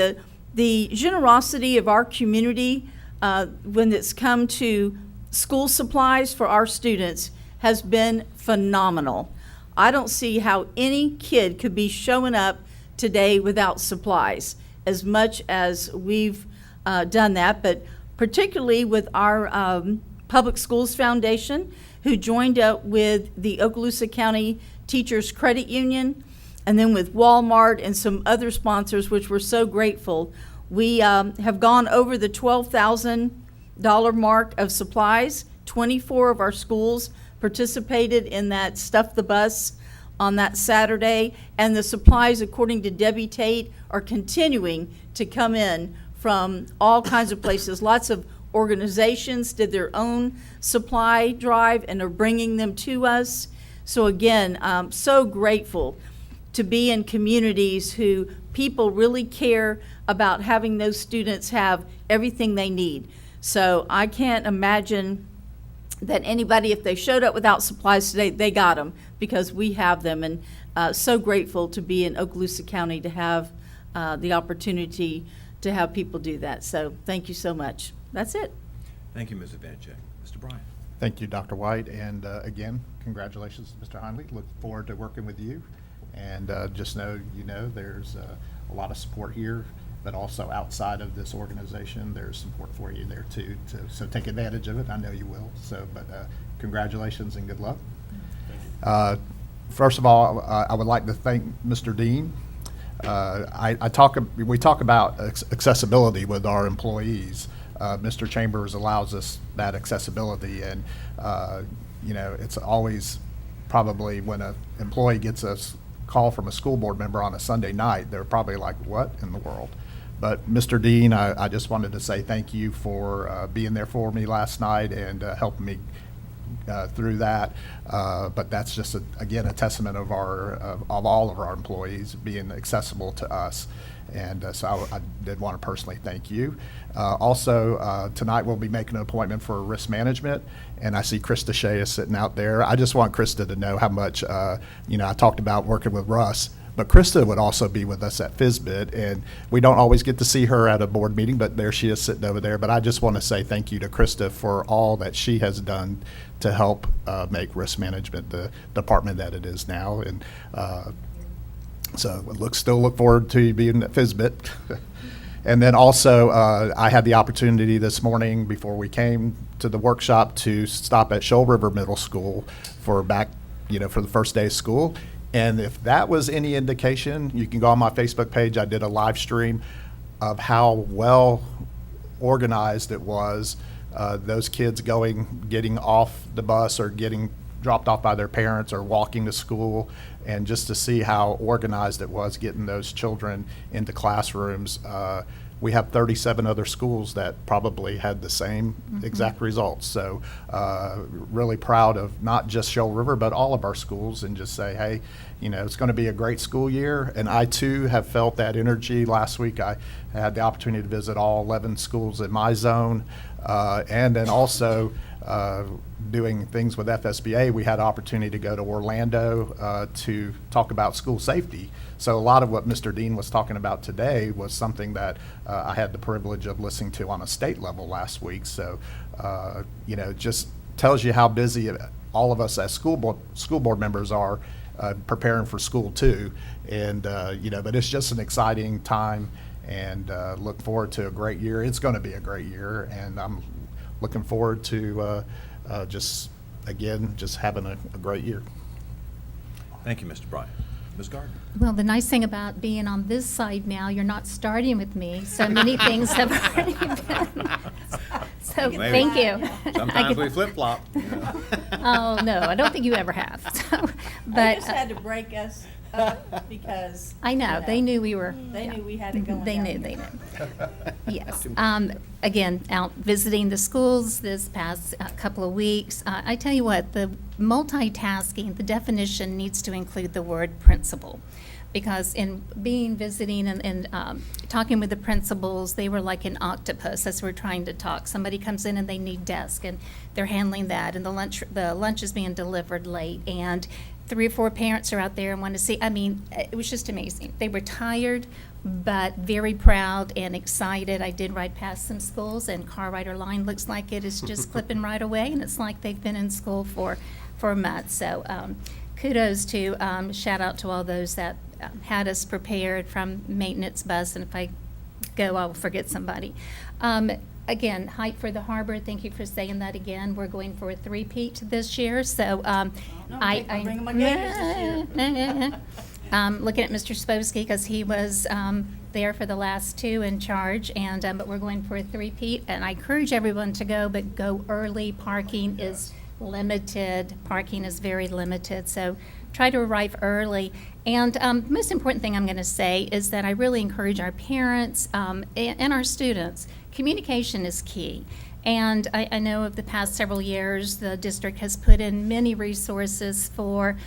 the generosity of our community when it's come to school supplies for our students has been phenomenal. I don't see how any kid could be showing up today without supplies as much as we've done that, but particularly with our Public Schools Foundation, who joined up with the Okaloosa County Teachers Credit Union, and then with Walmart and some other sponsors, which we're so grateful. We have gone over the $12,000 mark of supplies. 24 of our schools participated in that Stuff the Bus on that Saturday, and the supplies, according to Debbie Tate, are continuing to come in from all kinds of places. Lots of organizations did their own supply drive and are bringing them to us. So again, I'm so grateful to be in communities who people really care about having those students have everything they need. So I can't imagine that anybody, if they showed up without supplies today, they got them because we have them. And so grateful to be in Okaloosa County to have the opportunity to have people do that. So thank you so much. That's it. Thank you, Ms. Ivanchuk. Mr. Bryant. Thank you, Dr. White, and again, congratulations, Mr. Hindley. Look forward to working with you. And just know, there's a lot of support here, but also outside of this organization, there's support for you there too. So take advantage of it. I know you will. So, but congratulations and good luck. First of all, I would like to thank Mr. Dean. We talk about accessibility with our employees. Mr. Chambers allows us that accessibility, and it's always probably when an employee gets a call from a school board member on a Sunday night, they're probably like, what in the world? But Mr. Dean, I just wanted to say thank you for being there for me last night and helping me through that. But that's just, again, a testament of all of our employees being accessible to us. And so I did want to personally thank you. Also, tonight we'll be making an appointment for risk management, and I see Krista Shea is sitting out there. I just want Krista to know how much, I talked about working with Russ, but Krista would also be with us at FSBIT, and we don't always get to see her at a board meeting, but there she is sitting over there. But I just want to say thank you to Krista for all that she has done to help make risk management the department that it is now. And so still look forward to you being at FSBIT. And then also, I had the opportunity this morning before we came to the workshop to stop at Shoal River Middle School for the first day of school. And if that was any indication, you can go on my Facebook page. I did a live stream of how well organized it was. Those kids getting off the bus or getting dropped off by their parents or walking to school, and just to see how organized it was getting those children into classrooms. We have 37 other schools that probably had the same exact results. So really proud of not just Shoal River, but all of our schools, and just say, hey, it's going to be a great school year. And I too have felt that energy. Last week I had the opportunity to visit all 11 schools in my zone. And then also doing things with FSBA, we had an opportunity to go to Orlando to talk about school safety. So a lot of what Mr. Dean was talking about today was something that I had the privilege of listening to on a state level last week. So, just tells you how busy all of us as school board members are preparing for school too. And, but it's just an exciting time, and look forward to a great year. It's going to be a great year, and I'm looking forward to just having a great year. Thank you, Mr. Bryant. Ms. Gardner? Well, the nice thing about being on this side now, you're not starting with me. So many things have already been. So Maybe. thank you. Sometimes we flip-flop. Oh, no, I don't think you ever have. So, They but just had to break us up because. I know, they knew we were. They knew we had it going They down knew, here. they knew. Yes. Again, out visiting the schools this past couple of weeks. I tell you what, the multitasking, the definition needs to include the word principal. Because in visiting and talking with the principals, they were like an octopus as we're trying to talk. Somebody comes in and they need desk, and they're handling that, and the lunch is being delivered late, and 3 or 4 parents are out there and want to see. I mean, it was just amazing. They were tired, but very proud and excited. I did ride past some schools, and car rider line looks like it is just clipping right away, and it's like they've been in school for months. So kudos to, shout out to all those that had us prepared from maintenance bus, and if I go, I will forget somebody. Again, Height for the Harbor, thank you for saying that again. We're going for a 3-peat this year, so I'm bringing my gators this year. Looking at Mr. Sposky, because he was there for the last 2 in charge, and but we're going for a 3-peat, and I encourage everyone to go, but go early. Parking is limited. Parking is very limited, so try to arrive early. And the most important thing I'm going to say is that I really encourage our parents and our students. Communication is key. And I know of the past several years, the district has put in many resources for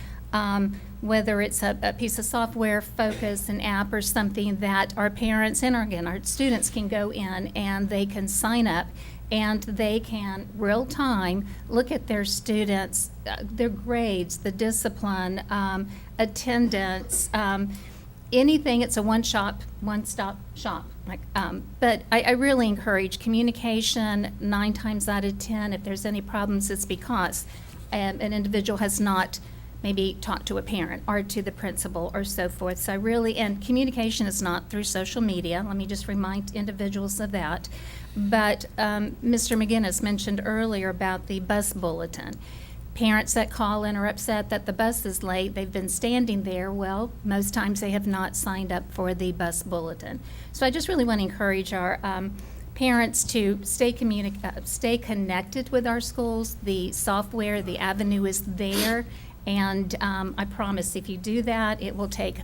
whether it's a piece of software, Focus, an app, or something that our parents and our students can go in and they can sign up, and they can real time look at their students, their grades, the discipline, attendance, anything. It's a one-stop shop. But I really encourage communication. 9 times out of 10, if there's any problems, it's because an individual has not maybe talk to a parent or to the principal or so forth. So really, and communication is not through social media. Let me just remind individuals of that. But Mr. McGinnis mentioned earlier about the bus bulletin. Parents that call in are upset that the bus is late. They've been standing there. Well, most times they have not signed up for the bus bulletin. So I just really want to encourage our parents to stay connected with our schools. The software, the avenue is there. And I promise if you do that, it will take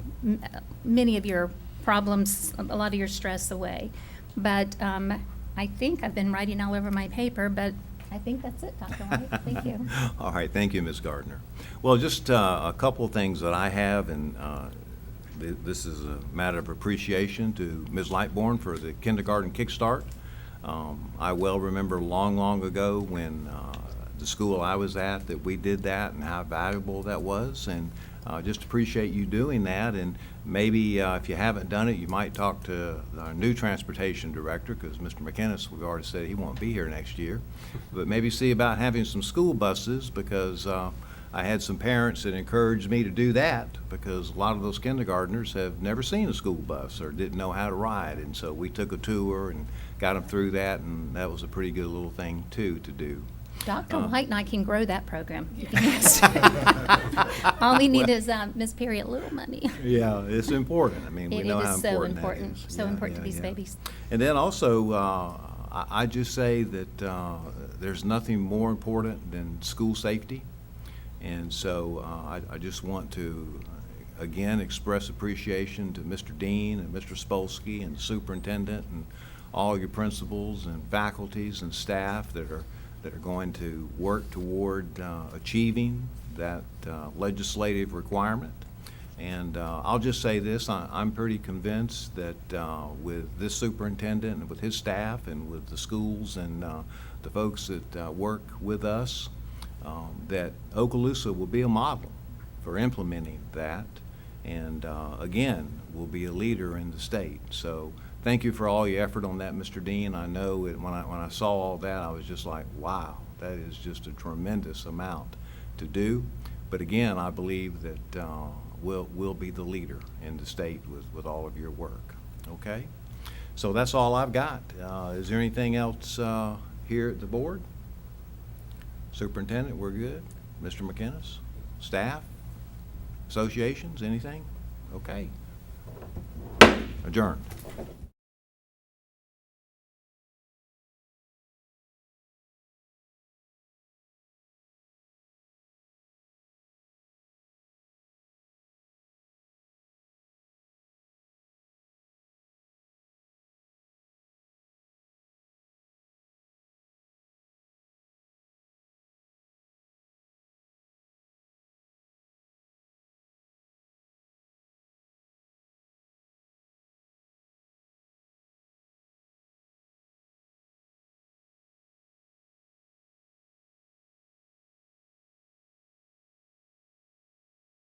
many of your problems, a lot of your stress away. But I think I've been writing all over my paper, but I think that's it, Dr. White. Thank you. All right, thank you, Ms. Gardner. Well, just a couple of things that I have, and this is a matter of appreciation to Ms. Lightbourne for the kindergarten kickstart. I well remember long ago when the school I was at that we did that and how valuable that was, and just appreciate you doing that. And maybe if you haven't done it, you might talk to our new transportation director, because Mr. McInnes, we've already said he won't be here next year, but maybe see about having some school buses, because I had some parents that encouraged me to do that, because a lot of those kindergartners have never seen a school bus or didn't know how to ride, and so we took a tour and got them through that, and that was a pretty good little thing too to do. Dr. White and I can grow that program. All we need is Ms. Perry a little money. Yeah, it's important. I mean, we It know is how so important that important, is. so Yeah, important to yeah, these yeah. babies. And then also, I just say that there's nothing more important than school safety. And so I just want to, again, express appreciation to Mr. Dean and Mr. Spolsky and the superintendent and all your principals and faculties and staff that are going to work toward achieving that legislative requirement. And I'll just say this, I'm pretty convinced that with this superintendent and with his staff and with the schools and the folks that work with us, that Okaloosa will be a model for implementing that, and again, will be a leader in the state. So thank you for all your effort on that, Mr. Dean. I know it, when I saw all that, I was just like, wow, that is just a tremendous amount to do. But again, I believe that we'll be the leader in the state with all of your work. Okay? So that's all I've got. Is there anything else here at the board? Superintendent, we're good? Mr. McInnes? Staff? Associations, anything? Okay. Adjourned.